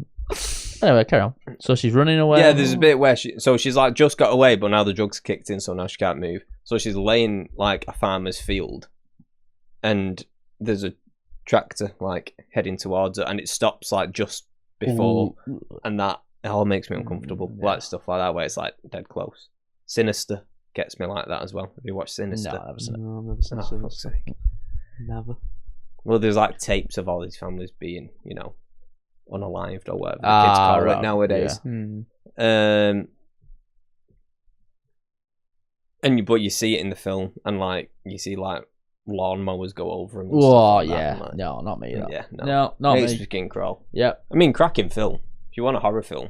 C: Anyway, carry on. So she's running away.
A: Yeah, there's a bit where she's like just got away, but now the drugs kicked in, so now she can't move. So she's laying like a farmer's field, and there's a tractor like heading towards her, and it stops like just before, and that it all makes me uncomfortable.
C: Yeah.
A: Like stuff like that where it's like dead close. Sinister gets me like that as well. Have you watched Sinister?
C: No, I've never seen it.
B: No, I've never seen
A: Oh, for fuck's
B: Sinister.
A: sake.
B: Never.
A: Well, there's like tapes of all these families being, unalived or whatever the kids call it nowadays.
B: Hmm.
A: But you see it in the film, and like you see like lawnmowers go over them. And
C: Oh,
A: stuff like
C: yeah.
A: That, and, like,
C: No, not me. That.
A: Yeah, no.
C: No, not
A: Makes
C: me.
A: me skin crawl.
C: Yep.
A: I mean, cracking film. If you want a horror film,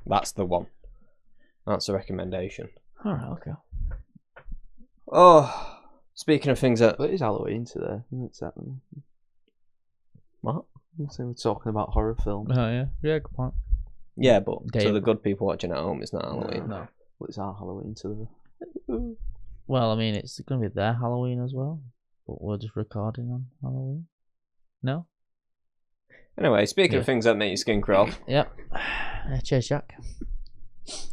A: that's the one. That's a recommendation.
C: Alright, okay.
A: Oh, speaking of things that...
B: But it is Halloween today, isn't it?
A: What?
B: So we're talking about horror films.
C: Oh, yeah. Yeah, good point.
A: Yeah, but to
C: Dave.
A: the good people watching at home, it's not Halloween.
C: No.
B: Well, it's our Halloween today.
C: Well, I mean, it's going to be their Halloween as well. But we're just recording on Halloween. No?
A: Anyway, speaking of things that make your skin crawl,
C: Yep. Cheers, Jack.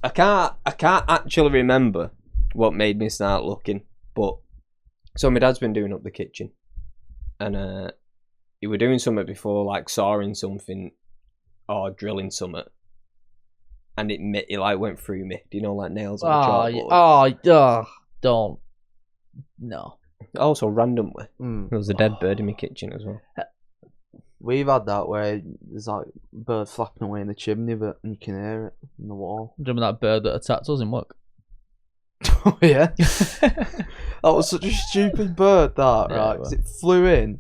A: I can't actually remember what made me start looking, but so my dad's been doing up the kitchen, and he were doing something before, like sawing something or drilling something, and it like went through me. Do you know, like nails on a chalkboard?
C: Don't. No.
A: Also, randomly,
B: Mm.
A: there was a dead bird in my kitchen as well.
B: We've had that where there's like a bird flapping away in the chimney, but you can hear it in the wall.
C: Do you remember that bird that attacked us in work?
B: Oh yeah, that was such a stupid bird. That
C: Yeah,
B: right? 'Cause it flew in,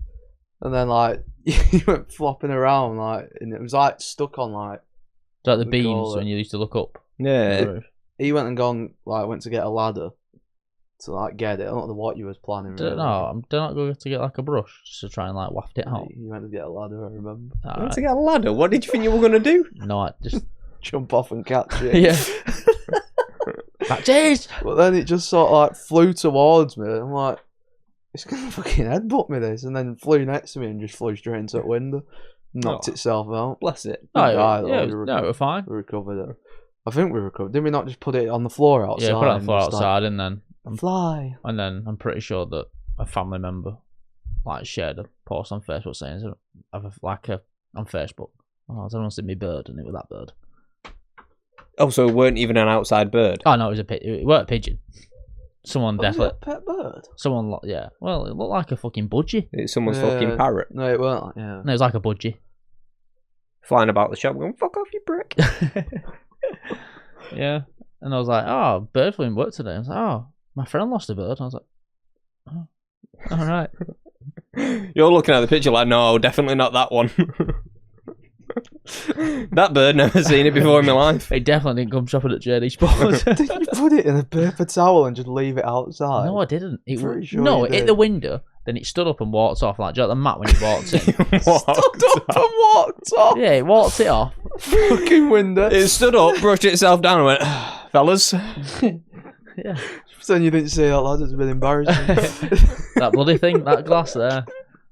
B: and then like he went flopping around, like, and it was like stuck on like.
C: It's like the
B: We call
C: beams
B: it-
C: when you used to look up.
A: Yeah,
B: He went and went to get a ladder to like get it. I don't know what you was planning.
C: Don't
B: Really.
C: know. Did not go to get like a brush just to try and like waft it out.
B: He went to get a ladder. I remember.
C: Alright.
A: to get a ladder. What did you think you were gonna do?
C: No, I just
B: Jump off and catch it.
C: yeah. Cheers.
B: But then it just sort of like flew towards me. I'm like, it's gonna fucking headbutt me this, and then flew next to me and just flew straight into the window, knocked
A: Oh.
B: itself out.
A: Bless it.
C: Oh,
B: die, though.
C: yeah,
B: We
C: no, we're fine.
B: We recovered it. I think we recovered. Did we not just put it on the floor outside?
C: Yeah, put it on the
B: and
C: floor
B: just, like,
C: outside, and then
B: fly.
C: I'm pretty sure that a family member like shared a post on Facebook saying, on Facebook. Oh, I don't want to see me bird, and it was that bird.
A: Oh, so it weren't even an outside bird.
C: Oh no, it weren't a pigeon. Someone
B: Was it
C: definitely,
B: a pet bird?
C: yeah. Well, it looked like a fucking budgie.
A: It's someone's
B: Yeah.
A: fucking parrot
B: No, it weren't. Yeah.
C: No, it was like a budgie.
A: flying about the shop going, "Fuck off, you prick."
C: Yeah, and I was like, oh, bird flew in work today. I was like, oh, my friend lost a bird. I was like, oh, all right.
A: You're looking at the picture like, no, definitely not that one. That bird, never seen it before in my life.
C: It definitely didn't come shopping at JD Sports.
B: Didn't you put it in a paper towel and just leave it outside?
C: No, I didn't.
B: Pretty sure
C: no,
B: you
C: it hit
B: did.
C: the window, then it stood up and walked off, like, do you know, the mat when you walked in?
B: Stood up and walked off.
C: Yeah, it walked it off.
B: Fucking window.
A: It stood up, brushed itself down, and went, "Fellas."
C: Yeah,
B: Then you didn't say that, lad. It's a bit embarrassing.
C: that bloody thing, that glass there.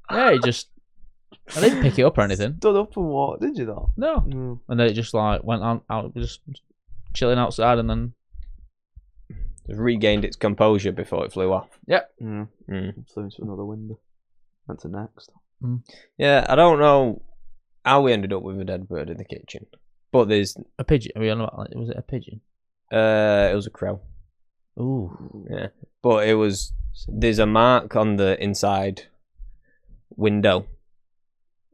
C: Yeah, it just. I didn't pick it up or anything.
B: Stood up and walked. Did you not?
C: No.
B: No.
C: And then it just like went out just chilling outside, and then
A: It regained its composure before it flew off.
B: Yeah.
A: Mm.
B: Flew into another window. Went to next.
A: Yeah, I don't know how we ended up with a dead bird in the kitchen, but there's
C: a pigeon. Are we on about, was it a pigeon?
A: it was a crow.
C: Ooh.
A: Yeah, but there's a mark on the inside window.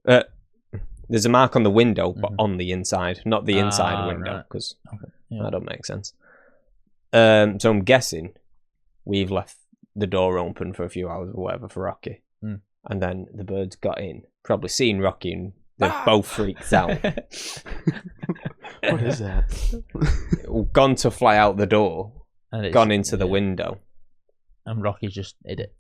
A: There's a mark on the window, but on the inside, not the inside window, because that don't make sense. So I'm guessing we've left the door open for a few hours or whatever for Rocky, and then the birds got in, probably seen Rocky, and they've both freaked out.
B: What is that?
A: Gone to fly out the door,
C: And it's
A: gone into the window.
C: And Rocky just hid it.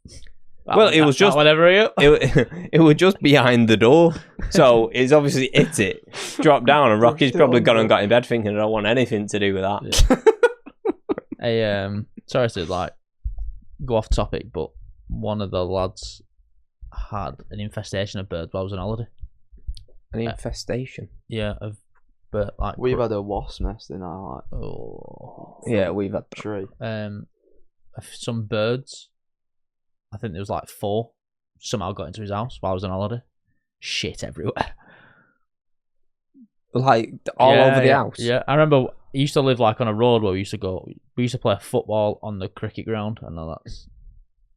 A: Well, it was just
C: whatever
A: it was just behind the door, so it's obviously hit it, dropped down, and Rocky's probably gone and got in bed thinking, I don't want anything to do with that.
C: Yeah. Sorry to like go off topic, but one of the lads had an infestation of birds while I was on holiday.
A: An infestation.
C: Yeah, of but like
B: We've had a wasp nest in our like
A: Yeah, we've had
B: tree.
C: Some birds. I think there was like 4. Somehow got into his house while I was on holiday. Shit everywhere.
A: like all over the house.
C: Yeah, I remember he used to live like on a road where we used to go. We used to play football on the cricket ground. I know that's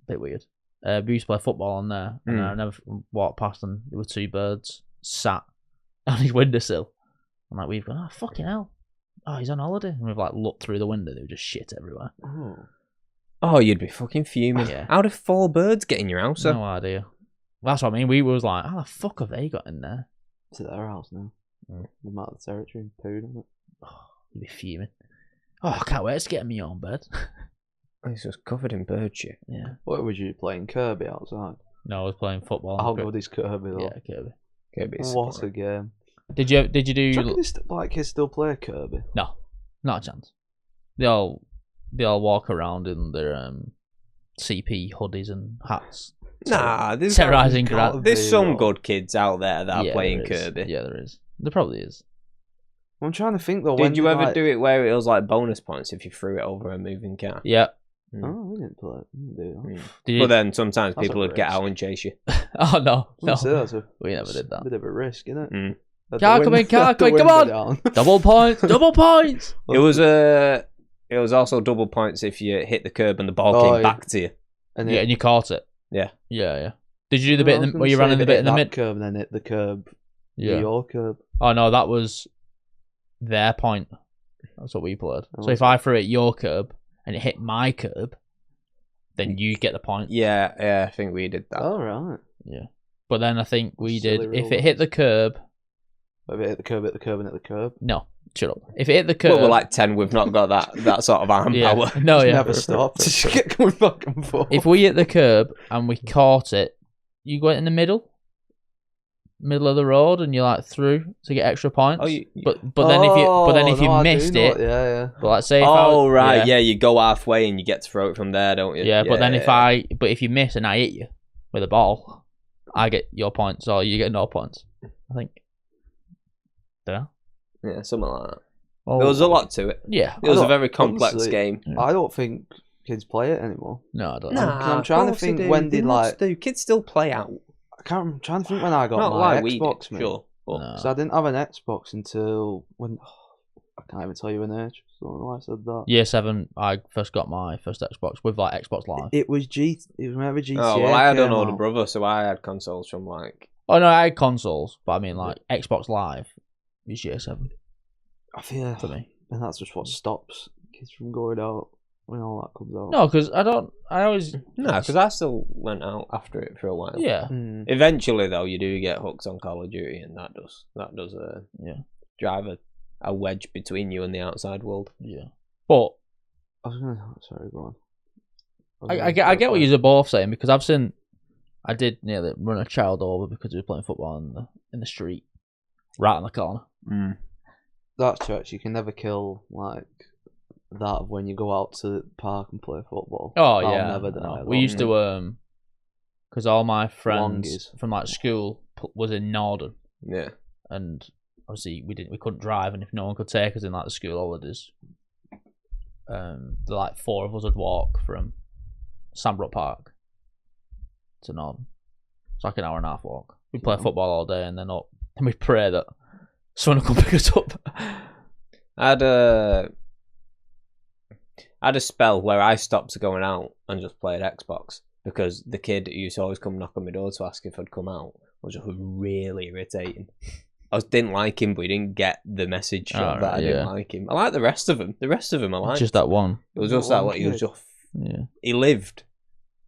C: a bit weird. We used to play football on there, and I never walked past them. There were 2 birds sat on his windowsill. I'm like, we've gone, oh fucking hell! Oh, he's on holiday, and we've like looked through the window. There was just shit everywhere.
A: Oh, you'd be fucking fuming.
C: Yeah.
A: How did 4 birds get in your house?
C: No idea. That's what I mean. We was like, how the fuck have they got in there?
B: It's at their house now. The amount of territory and pooed on it.
C: Oh, you'd be fuming. Oh, I can't wait to get in my own bed.
A: It's just covered in bird shit.
C: Yeah.
B: What was you playing Kirby outside?
C: No, I was playing football.
B: How good is Kirby though?
C: Yeah, Kirby.
A: Kirby's
B: What a game!
C: Did you
B: Do you
C: do?
B: reckon this black kids still play Kirby?
C: No, not a chance. They all walk around in their CP hoodies and hats.
A: Nah, there's
C: terrorizing
A: There's some good kids out there that are
C: Yeah,
A: playing
C: there is.
A: Kirby.
C: Yeah, there is. There probably is.
B: I'm trying to think though.
A: Did you ever do it where it was like bonus points if you threw it over a moving car?
C: Yeah.
B: Oh, we didn't play it. We didn't do that.
C: Did you?
A: But then sometimes
B: That's
A: people
B: a
A: would get
B: risk.
A: out and chase you.
C: Oh no, no.
B: That's a
C: We never did that.
B: bit of a risk, isn't it?
A: Mm.
C: Car coming, come on! Double points, double points.
A: It was also double points if you hit the curb and the ball came back to you.
B: And
C: Yeah, and you caught it.
A: Yeah.
C: Yeah. Did you do the bit where you ran in the bit in the mid?
B: curb and then hit the curb?
C: Yeah.
B: Your curb.
C: Oh no, that was their point. That's what we played.
B: Oh,
C: So if I threw it your curb and it hit my curb, then you get the point.
A: Yeah, I think we did that.
B: Oh right.
C: Yeah. But then I think we
B: Silly
C: did. If
B: rules.
C: it hit the curb,
B: If it hit the curb, and hit the curb.
C: no, shut up. If it hit the curb,
A: But we're like 10, we've not got that sort of arm
C: yeah.
A: power.
C: No, yeah.
B: Never stop. Just get going back and forth.
C: If we hit the curb and we caught it, you go in the middle of the road, and you're like through to get extra points. But then if you missed it,
B: yeah.
C: but like say if I was,
A: right, yeah, you go halfway and you get to throw it from there, don't you?
C: Yeah, but then if you miss and I hit you with a ball, I get your points or you get no points. I think. Yeah.
A: Yeah, something like that.
C: Oh,
A: There was a lot to it.
C: Yeah.
A: It was a very complex
B: honestly,
A: game.
B: I don't think kids play it anymore.
C: No, I don't know.
B: Nah. I'm trying to think when did like
A: kids still play out.
B: I'm trying to think when I got
A: Not
B: my
A: like we
B: Xbox,
A: did,
B: mate.
A: sure. But
C: No.
B: So I didn't have an Xbox until when I can't even tell you an age. So I don't know why I said that.
C: Year 7, I first got my first Xbox with like Xbox Live.
B: It was whenever GTA.
A: Oh well, I had an
B: came
A: older
B: out.
A: brother, so I had consoles from like.
C: Oh no, I had consoles, but I mean like Xbox Live is Year 7
B: I feel
C: for me.
B: and that's just what stops kids from going out when all that comes out.
C: No, because I always
A: No, because I still went out after it for a while.
C: yeah.
A: Eventually, though, you do get hooked on Call of Duty, and that does drive a wedge between you and the outside world.
C: Yeah. But
B: I was gonna. Sorry, go on.
C: I get what you're both saying, because I did nearly run a child over because he was playing football in the street, right in the corner.
B: That's church. You can never kill like that when you go out to the park and play football.
C: Oh
B: I'll
C: yeah,
B: never deny that.
C: we used to because all my friends
B: Longies.
C: from like school was in Norden,
A: Yeah.
C: and obviously we couldn't drive, and if no one could take us in like the school holidays, the like 4 of us would walk from Sandbrook Park to Norden. It's like an hour and a half walk. We'd play football all day and then up, and we'd pray that someone would come pick us up.
A: I had a spell where I stopped going out and just played Xbox because the kid who used to always come knock on my door to ask if I'd come out was just really irritating. I didn't like him, but he didn't get the message that I didn't like him. I like the rest of them. The rest of them I liked.
C: Just that one.
A: It was just that one. He was just.
C: Yeah.
A: He lived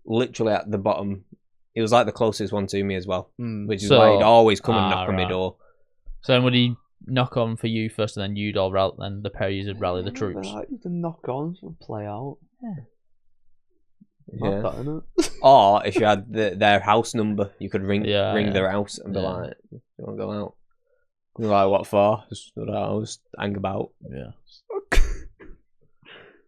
A: literally at the bottom. He was like the closest one to me as well, which is why he'd always come and knock on my door.
C: So then would he knock on for you first, and then you'd all rally, and the pair of you would rally the troops?
B: You can knock on and play out.
A: Yeah.
B: That, innit?
A: Or if you had their house number, you could ring their house and be
C: Yeah.
A: like, "You want to go out?" You're like, "What for?" Just hang about.
C: Yeah.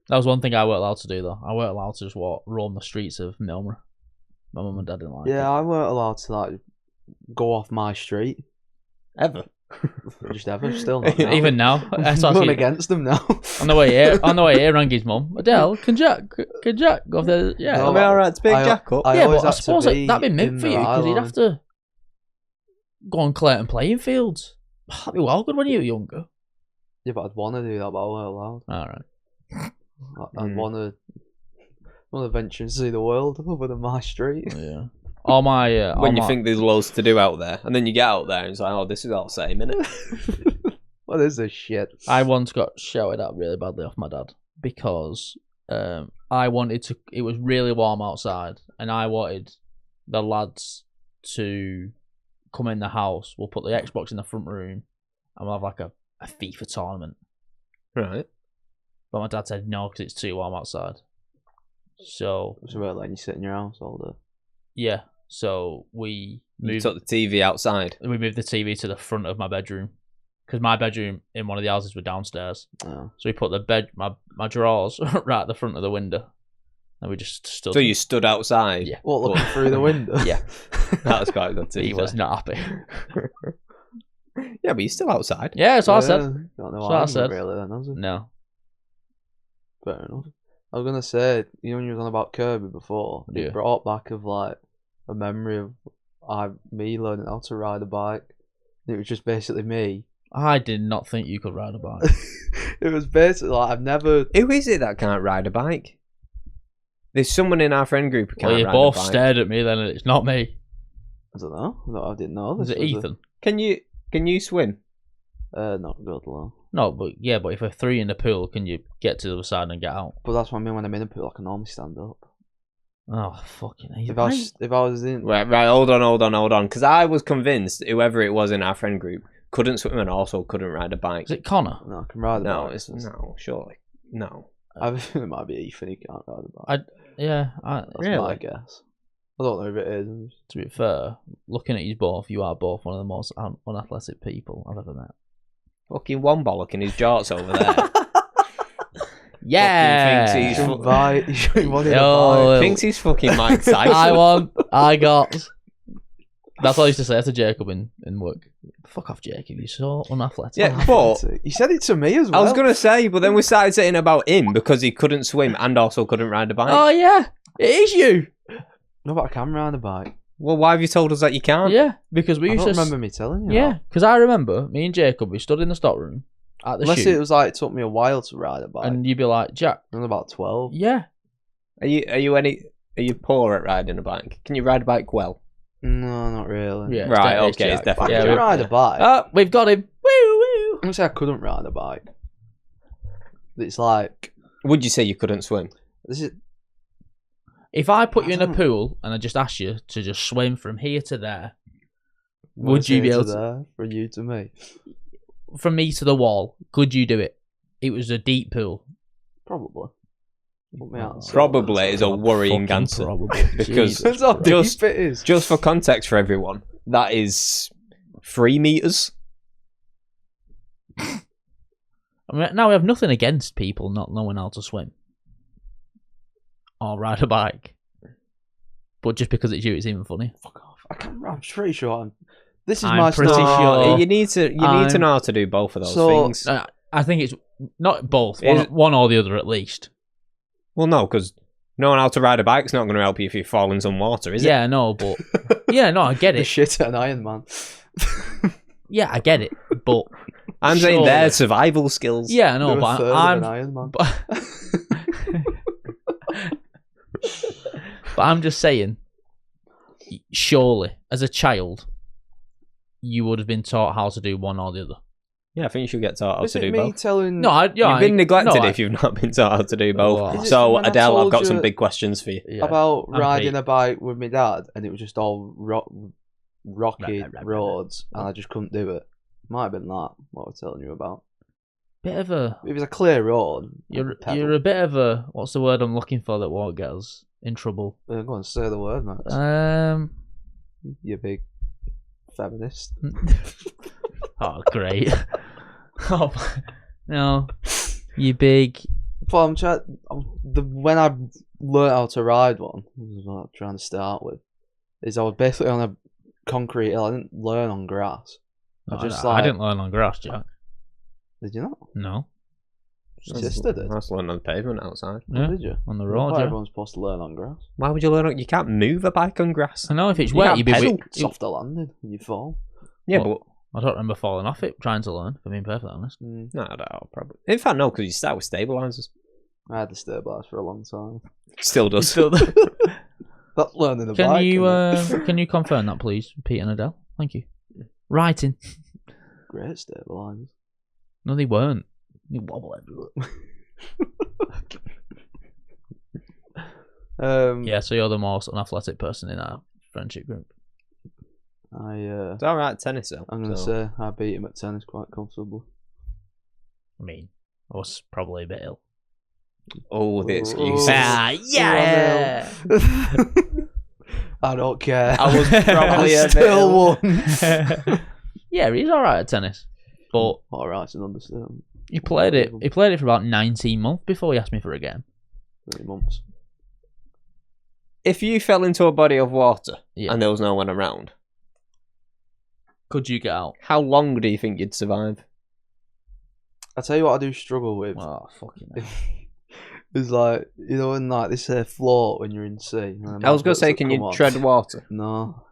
C: That was one thing I weren't allowed to do though. I weren't allowed to just roam the streets of Milner. My mum and dad didn't like it.
B: Yeah, I weren't allowed to like go off my street.
A: Ever?
B: Just ever, still not now.
C: Even now,
B: I'm going against them now.
C: on the way here, rang his mum. Adele, can Jack go off there? Yeah,
B: No,
A: Am I alright to pick Jack up?
C: yeah,
B: always
C: but I
B: had to
C: suppose
B: be
C: that'd be meant
B: in
C: for
B: the
C: you because you'd
B: Island.
C: have to go on Clayton playing fields. That'd be well good when you were younger.
B: Yeah, but I'd want to do that, but I weren't allowed.
C: All right.
B: I'd want to venture and see the world other than my street.
C: Yeah. All my
A: When you think there's loads to do out there, and then you get out there and it's like, oh, this is all the same, innit?
B: What is this shit?
C: I once got shouted at really badly off my dad because I wanted to. It was really warm outside, and I wanted the lads to come in the house. We'll put the Xbox in the front room, and we'll have like a FIFA tournament.
A: Right.
C: But my dad said no because it's too warm outside. So
B: It's about letting you sit in your house all day.
C: yeah, so we
A: You
C: moved.
A: took the TV outside.
C: We moved the TV to the front of my bedroom because my bedroom in one of the houses were downstairs.
B: Oh.
C: So we put my drawers right at the front of the window, and we just stood.
A: So you stood outside?
C: Yeah.
B: What, looking through the window?
C: Yeah.
A: That was quite good too.
C: He was not happy.
A: Yeah, but you're still outside.
C: Yeah, that's what I said.
B: Don't know
C: That's
B: what
C: what I
B: I
C: said.
B: really then, has it?
C: No.
B: Fair enough. I was gonna say, you know, when you was on about Kirby before,
C: Yeah.
B: it brought back of like a memory of me learning how to ride a bike. It was just basically me.
C: I did not think you could ride a bike.
B: It was basically like I've never.
A: Who is it that can't ride a bike? There's someone in our friend group who can't
C: Well, you
A: ride
C: both
A: a bike.
C: stared at me then, and it's not me.
B: I don't know. No, I didn't know.
C: Was
B: This
C: it Ethan?
A: Can you swim?
B: Not good, though.
C: No, but if I threw you in the pool, can you get to the other side and get out?
B: But that's what I mean when I'm in a pool. I can normally stand up.
C: Oh, fucking hell.
B: If I was in,
A: Right, hold on. Because I was convinced whoever it was in our friend group couldn't swim and also couldn't ride a bike.
C: Is it Connor?
B: no, I can ride a
A: No,
B: bike.
A: it's no, surely no.
B: I think it might be Ethan. He can't ride a bike.
C: Yeah,
B: That's my
A: Really?
B: guess. I don't know if it is.
C: to be fair, looking at you both, you are both one of the most unathletic people I've ever met.
A: Fucking one bollock in his jorts over there.
C: Yeah!
A: Fucking thinks he's
B: Shouldn't buy. You shouldn't want to
C: Yo.
B: buy.
A: Thinks he's fucking Mike Tyson.
C: I got. That's what I used to say to Jacob in work. Fuck off, Jacob, you're so unathletic.
A: Yeah, but
B: He said it to me as well.
A: I was gonna say, but then we started saying about him because he couldn't swim and also couldn't ride a bike.
C: Oh, yeah, it is you!
B: No, but I can ride a bike.
A: Well, why have you told us that you can't?
C: Yeah, because we
B: I
C: used
B: don't
C: to.
B: remember me telling you.
C: Yeah,
B: that.
C: because I remember me and Jacob, we stood in the stock room at the
B: Unless
C: shoot,
B: it was like it took me a while to ride a bike.
C: and you'd be like, Jack,
B: I was about 12.
C: yeah.
A: Are you poor at riding a bike? Can you ride a bike well?
B: No, not really.
C: Yeah,
A: Right,
C: it's
A: okay, it's
C: Jack.
A: definitely
B: I
C: Yeah,
B: can
A: Jack.
B: ride a bike.
C: Oh, we've got him. Woo, woo.
B: I'm gonna say I couldn't ride a bike. It's like
A: Would you say you couldn't swim?
B: this is
C: If I put you in a
B: don't-
C: pool and I just asked you to just swim from here to there,
B: what
C: would
B: is
C: you
B: here
C: be able to?
B: there for you to me?
C: From me to the wall, could you do it? It was a deep pool.
B: Probably. Put me out.
A: Probably is a worrying
C: Fucking
A: answer.
C: probably.
A: Because-
C: Jesus
B: Depends how
C: Christ.
B: deep it is.
A: Just for context for everyone, that is 3 meters.
C: I mean, now we have nothing against people not knowing how to swim or ride a bike, but just because it's you, it's even funny.
B: Fuck off. I'm pretty sure. This is
C: I'm
B: my
C: pretty
B: story.
C: sure-
A: You need to know how to do both of those
B: So-
A: things.
C: I think it's not both,
A: Is-
C: one or the other at least.
A: Well, no, because knowing how to ride a bike's not going to help you if you fall in some water, is it?
C: Yeah, no, but yeah, no, I get
B: The
C: it.
B: shit at an Iron Man.
C: Yeah, I get it, but
A: I'm saying
C: Surely.
A: their survival skills.
C: yeah, no,
B: Do a
C: but
B: third of
C: I'm
B: an Iron Man.
C: But I'm just saying, surely, as a child, you would have been taught how to do one or the other.
A: Yeah, I think you should get taught how
B: Is
A: to
B: it
A: do
B: me
A: both.
B: telling?
C: No,
A: You've been neglected if you've not been taught how to do both.
C: Well, Is
B: it
A: So,
B: when I
A: Adele, I've
B: told
A: got some
B: you
A: big questions for you.
B: about
C: I'm
B: riding
C: Pete.
B: a bike with my dad, and it was just all rocky
C: Right.
B: roads, and I just couldn't do it. Might have been that what I was telling you about.
C: Bit of a
B: It was a clear road.
C: you're
B: pedal.
C: a bit of a what's the word I'm looking for that won't get us in trouble?
B: Go on, say the word, man. You big feminist.
C: Oh great. Oh no, you big.
B: But when I learned how to ride one, was what I'm trying to start with, is I was basically on a concrete hill. I didn't learn on grass.
C: I didn't learn on grass, Jack.
B: Did you not?
C: No.
B: Sister did.
A: I was learning on the pavement outside.
C: Yeah.
B: Did you?
C: On the
B: Not
C: road, yeah.
B: everyone's supposed to learn on grass.
A: Why would you learn on... You can't move a bike on grass.
C: I know if it's
A: You
C: wet,
A: can't
C: you'd be
A: pedal.
B: Softer landing when you fall.
A: Yeah,
C: What? I don't remember falling off it trying to learn, if I'm being perfectly honest.
B: Mm.
A: but... No, I don't, probably. In fact, no, because you start with stabilisers.
B: I had to stabilise for a long time.
A: Still does.
B: That's learning a
C: Can
B: bike.
C: you
B: isn't it?
C: can you confirm that, please, Pete and Adele? Thank you. Writing.
B: Great stabilisers.
C: No, they weren't. They wobble everywhere. Yeah, so you're the most unathletic person in our friendship group.
A: It's alright tennis, though.
B: I'm gonna say I beat him at tennis quite comfortably.
C: I mean, I was probably a bit ill.
A: Oh, the excuses.
C: Yeah!
B: I don't care.
A: I was probably
B: I
A: a bit
B: still
A: ill.
B: won.
C: Yeah, he's alright at tennis. But
B: Alright's an understatement.
C: he played it for about 19 months before he asked me for a game.
B: 3 months.
A: If you fell into a body of water
C: Yeah.
A: and there was no one around,
C: Could you get out?
A: how long do you think you'd survive?
B: I tell you what I do struggle with.
C: Oh, fucking hell.
B: It's like, you know, when like they say float when you're in sea.
A: I was going to say, can you tread water?
B: No.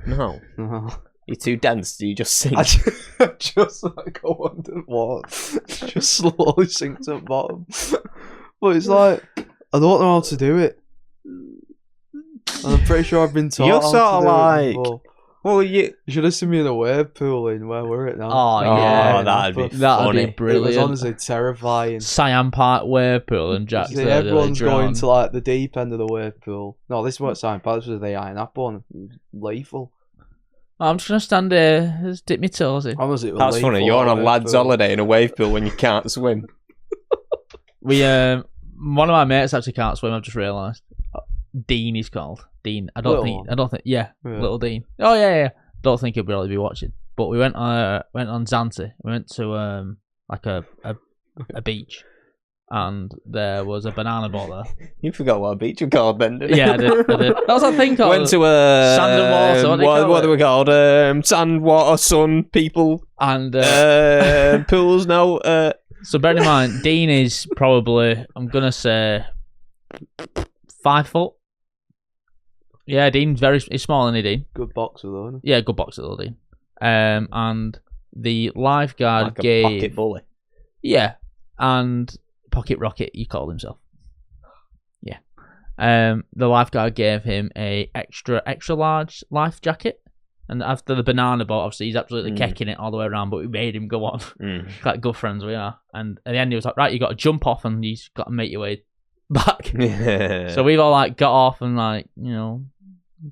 A: No.
B: No.
A: You're too dense. Do you just sink?
B: I just like go under water. Just slowly sink to the bottom. But it's like, I don't know how to do it. And I'm pretty sure I've been taught
A: You're
B: how
A: sort of
B: to do
A: like...
B: it before.
A: Well, you...
B: You should have seen me in a wave pool in where we're at now.
C: Oh, yeah.
A: that'd be
C: That'd
A: funny.
C: be
B: It
C: brilliant.
B: was honestly terrifying.
C: Cyan Park wave pool and Jack's
B: See,
C: there,
B: everyone's
C: they're
B: going
C: drowned.
B: to like the deep end of the wave pool. No, this weren't Cyan Park, this was the Iron Apple one. It was lethal.
C: I'm just going to stand there, just dip my toes in.
B: Honestly, it was
A: That's
B: lethal
A: funny. You're on a
B: wave
A: lad's
B: pool.
A: holiday in a wave pool when you can't swim.
C: We one of my mates actually can't swim. I've just realised. Dean he's called. Dean. I don't think. Yeah,
B: Yeah.
C: little Dean. Oh yeah. Don't think he'll really be watching. But we went on Zante. We went to like a beach, and there was a banana boat there.
A: You forgot what a beach was called then, didn't you?
C: Yeah, I did. That was that thing called.
A: Went to a...
C: Sand and water, what do you call
A: what
C: it?
A: are we called? Sand, water, sun, people,
C: And
A: pools, no.
C: so bear in mind, Dean is probably, I'm gonna say, 5 foot. Yeah, Dean's he's small, isn't he, Dean?
B: Good boxer though, isn't
C: Yeah, good boxer though, Dean. And the lifeguard
A: Like a
C: gave
A: pocket bully.
C: yeah, and Pocket Rocket, he called himself. Yeah. The lifeguard gave him a extra large life jacket, and after the banana boat, obviously he's absolutely kecking it all the way around, but we made him go on. Like good friends we are. And at the end he was like, right, you got to jump off, and you've got to make your way back. So we've all like got off and like, you know,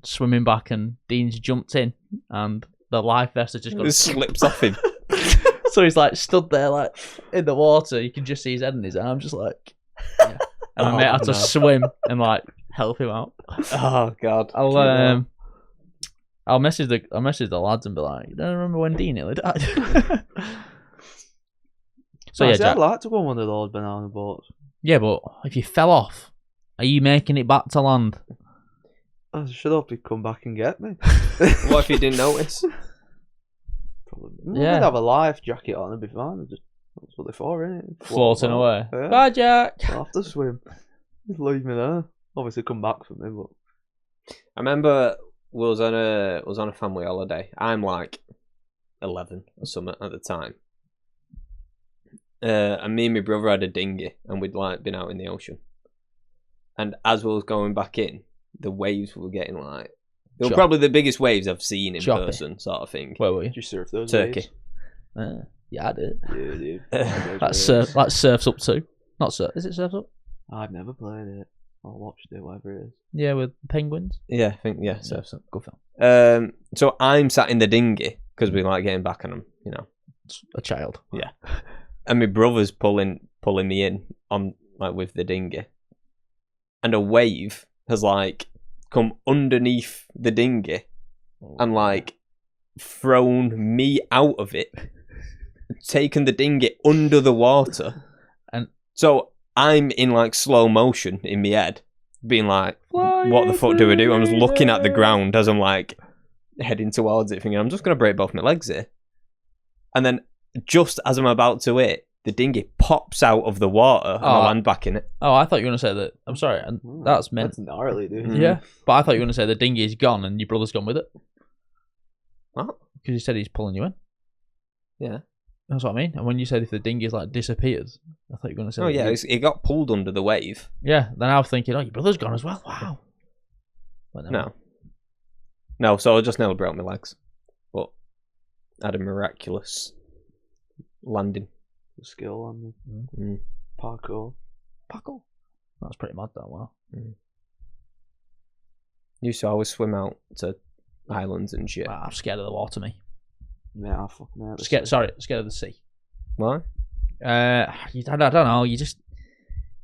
C: swimming back, and Dean's jumped in, and the life vest has just got
A: It slips off him.
C: so he's like stood there like in the water. You can just see his head and his arm, just like. Yeah. And my mate had to swim and like help him out.
A: Oh God.
C: I'll message the lads and be like, you don't remember when Dean nearly died? So yeah,
B: I'd
C: Jack.
B: like to go on one of those banana boats.
C: Yeah, but if you fell off, are you making it back to land?
B: I should hope he'd come back and get me.
A: What if you didn't notice?
B: Probably.
C: Yeah.
B: I'd have a life jacket on, it'd be fine. That's what they're for, isn't it?
C: Floating away.
B: Yeah.
C: Bye, Jack.
B: I'll have to swim. Just leave me there. Obviously, come back for me, but
A: I remember was on a family holiday. I'm like 11 or something at the time. And me and my brother had a dinghy, and we'd like been out in the ocean. And as we was going back in, the waves were getting like they were
C: Chop.
A: probably the biggest waves I've seen in
C: Choppy.
A: person, sort of thing.
C: Where were you?
B: did you surf those
A: Turkey.
B: waves?
C: Yeah, I did.
B: Yeah, dude.
C: That's Surf's Up too. Not Surf. Is it Surf's Up?
B: I've never played it. I watched it, whatever it is.
C: Yeah, with penguins.
A: Yeah, I think yeah, so.
C: Good film.
A: So I'm sat in the dinghy because we like getting back on them, you know.
C: A child.
A: Yeah. And my brother's pulling me in on like with the dinghy. And a wave has like come underneath the dinghy and like thrown me out of it, taken the dinghy under the water.
C: And
A: so I'm in like slow motion in my head, being like, what the fuck do I do? I'm just looking at the ground as I'm like heading towards it, thinking I'm just gonna break both my legs here. and then just as I'm about to hit, the dinghy pops out of the water and I land back in it.
C: Oh, I thought you were going to say that. I'm sorry, and that's meant.
B: That's gnarly, dude.
C: Yeah, but I thought you were going to say the dinghy's gone and your brother's gone with it.
A: What?
C: Because you said he's pulling you in.
A: Yeah.
C: That's what I mean. And when you said if the dinghy's like disappears, I thought you were going to say.
A: Oh yeah, it got pulled under the wave.
C: Yeah. Then I was thinking, oh, your brother's gone as well. Wow. But
A: No. So I just nearly broke my legs, but I had a miraculous landing.
B: Skill on parkour.
C: That's pretty mad, that. Wow.
A: Used to always swim out to islands and shit.
C: Wow, I'm scared of the water, me.
B: Yeah, I fucking hate
C: Scared of the sea.
A: Why?
C: I don't know.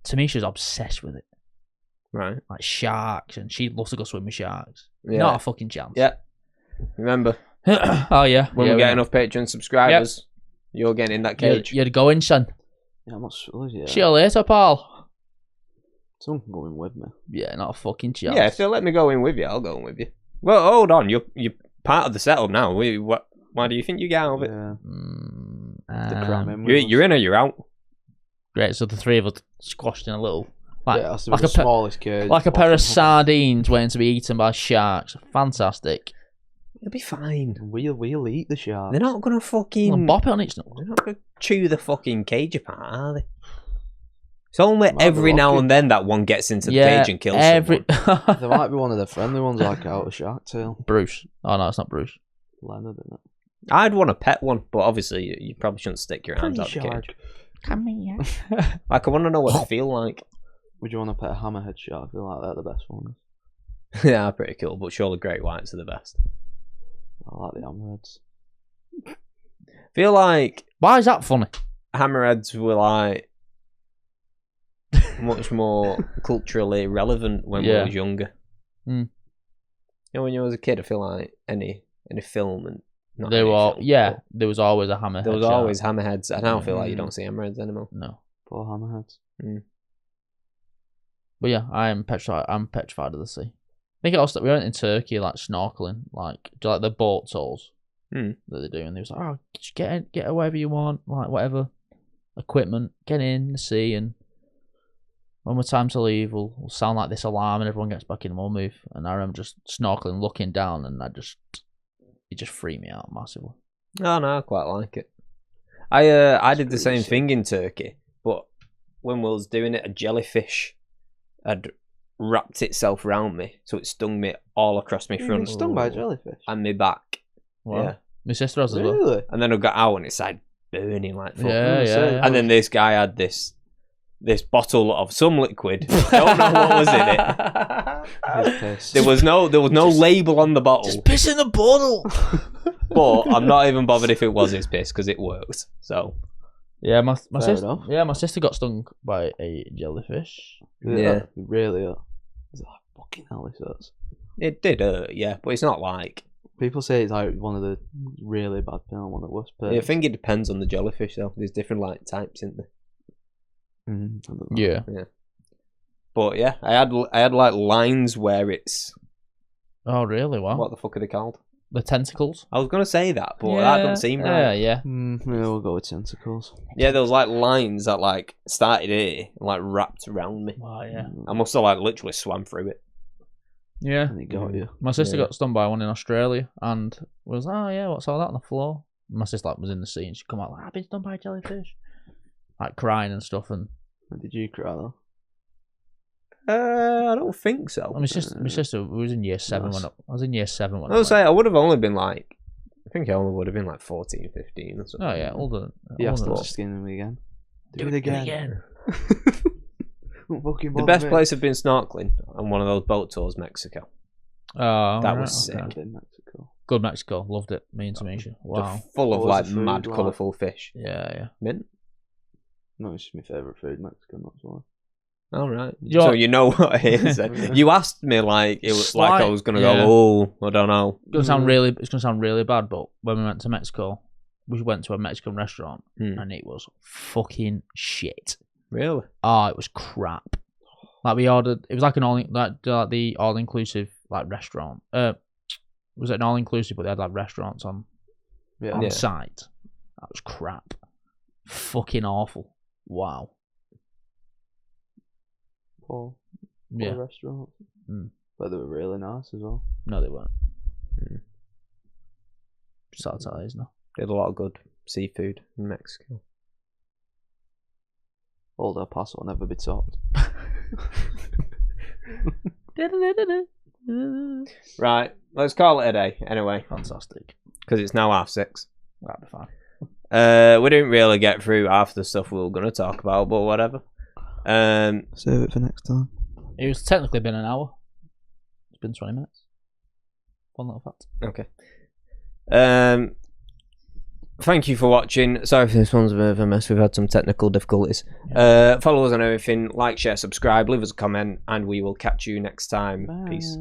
C: Tamisha's obsessed with it.
A: Right.
C: Like sharks, and she loves to go swim with sharks.
A: Yeah.
C: Not a fucking chance.
A: Yeah. Remember,
C: oh yeah.
A: when we get enough Patreon subscribers, you're getting in that cage.
C: You're going, son.
B: Yeah, I'm not sure. Yeah.
C: See you later, pal.
B: Someone can go in with me.
C: Yeah, not a fucking chance.
A: Yeah, if they'll let me go in with you, I'll go in with you. Well, hold on, you're part of the setup now. Why do you think you get out of it?
B: Yeah.
A: You're in or you're out.
C: Great, so the three of us squashed in a little,
B: yeah, like the smallest cage,
C: like a pair of sardines waiting to be eaten by sharks. Fantastic.
A: You'll be fine.
B: We'll eat the shark.
A: They're not gonna fucking
C: bop it on its nose.
A: They're not gonna chew the fucking cage apart, are they? It's only every now and then that one gets into the cage and kills someone.
B: There might be one of the friendly ones like out of Shark Tale.
C: Bruce. Oh no, it's not Bruce.
B: Leonard, isn't it?
A: I'd want to pet one, but obviously you probably shouldn't stick your hands out the cage.
C: Come here.
A: Like, I want to know what they feel like.
B: Would you want to pet a hammerhead shark? I feel like they're the best ones.
A: Yeah, pretty cool, but surely great whites are the best.
B: I like the hammerheads.
A: Feel like
C: Why is that funny?
A: hammerheads were like much more culturally relevant when we was younger. You know, when you was a kid, I feel like any film and
C: there was always a hammerhead.
A: There was always hammerheads, and I don't feel like you don't see hammerheads anymore.
B: No, poor hammerheads.
C: But yeah, I'm petrified of the sea. I think also we went in Turkey like snorkeling, like the boat tours that they do, and they was like, oh, just get whatever you want, like whatever equipment, get in the sea, and when we're time to leave, we'll sound like this alarm, and everyone gets back in, and we'll move. And I remember just snorkeling, looking down, and it just freaked me out massively.
A: Oh no, I quite like it. I did the same thing in Turkey, but when we was doing it, a jellyfish had wrapped itself around me, so it stung me all across my front.
B: Stung by a jellyfish?
A: And my back.
C: Wow.
A: Yeah.
C: My sister has as well.
B: Really?
A: And then I got out and it started burning like fuck.
C: Yeah.
A: And then this guy had this bottle of some liquid. Don't know what was in it. There was no label on the bottle.
C: Just piss in the bottle.
A: But I'm not even bothered if it was his piss because it worked. So
C: yeah, my sister.
B: enough.
C: Yeah, my sister got stung by a jellyfish.
A: Yeah.
B: Really? Is it like fucking hell? This hurts.
A: It did hurt, yeah, but it's not like.
B: People say it's like one of the really bad pain, one of the worst pains.
A: I think it depends on the jellyfish though. There's different like types in there.
C: Yeah.
A: But yeah, I had like lines where it's.
C: Oh really? Wow.
A: What the fuck are they called?
C: The tentacles.
A: I was gonna say that, but that doesn't seem right.
C: Yeah.
B: Yeah, we'll go with tentacles.
A: Yeah, there was like lines that like started here and like wrapped around me.
C: Wow. Yeah.
A: I must have like literally swam through it.
C: Yeah.
B: And it got you.
C: My sister got stung by one in Australia and was, oh yeah, what's all that on the floor? My sister like, was in the sea and she come out like, I've been stung by a jellyfish, like crying and stuff. And
B: did you cry though?
A: I don't think so.
C: My sister was in year 7 when I was in year 7 when
A: I was say I would have only been like, I think I only would have been like 14, 15 or something.
C: Oh yeah, older.
B: You have to skin me again. Do it again.
A: The best place I've been snorkeling on one of those boat tours, Mexico.
C: Oh,
A: that was sick.
B: Mexico.
C: Good Mexico, loved it. Me and Tamisha. Wow,
A: full of like mad colourful fish.
C: Yeah.
A: Mint.
B: No, it's just my favourite food, Mexican. That's why.
A: All right. So you know what it is. You asked me like it was like I was gonna go. Oh, I don't know.
C: It's gonna sound really bad, but when we went to Mexico, we went to a Mexican restaurant and it was fucking shit.
A: Really?
C: Oh, it was crap. Like we ordered, it was like the all inclusive like restaurant. Was it an all inclusive? But they had like restaurants on site, That was crap. Fucking awful. Wow.
B: Poor
C: Yeah.
B: restaurant.
C: Mm.
B: But they were really nice as well.
C: No, they weren't. Sad to isn't it?
A: They had a lot of good seafood in Mexico.
B: Old El Paso will never be topped.
A: Right, let's call it a day anyway,
C: Fantastic.
A: because it's now 6:30.
C: That'll be fine.
A: We didn't really get through half the stuff we were going to talk about, but whatever.
B: Save it for next time.
C: It was technically been an hour. It's been 20 minutes. One little fact.
A: Okay. Thank you for watching. Sorry if this one's a bit of a mess. We've had some technical difficulties. Follow us on everything. Like, share, subscribe. Leave us a comment. And we will catch you next time.
B: Bye.
A: Peace.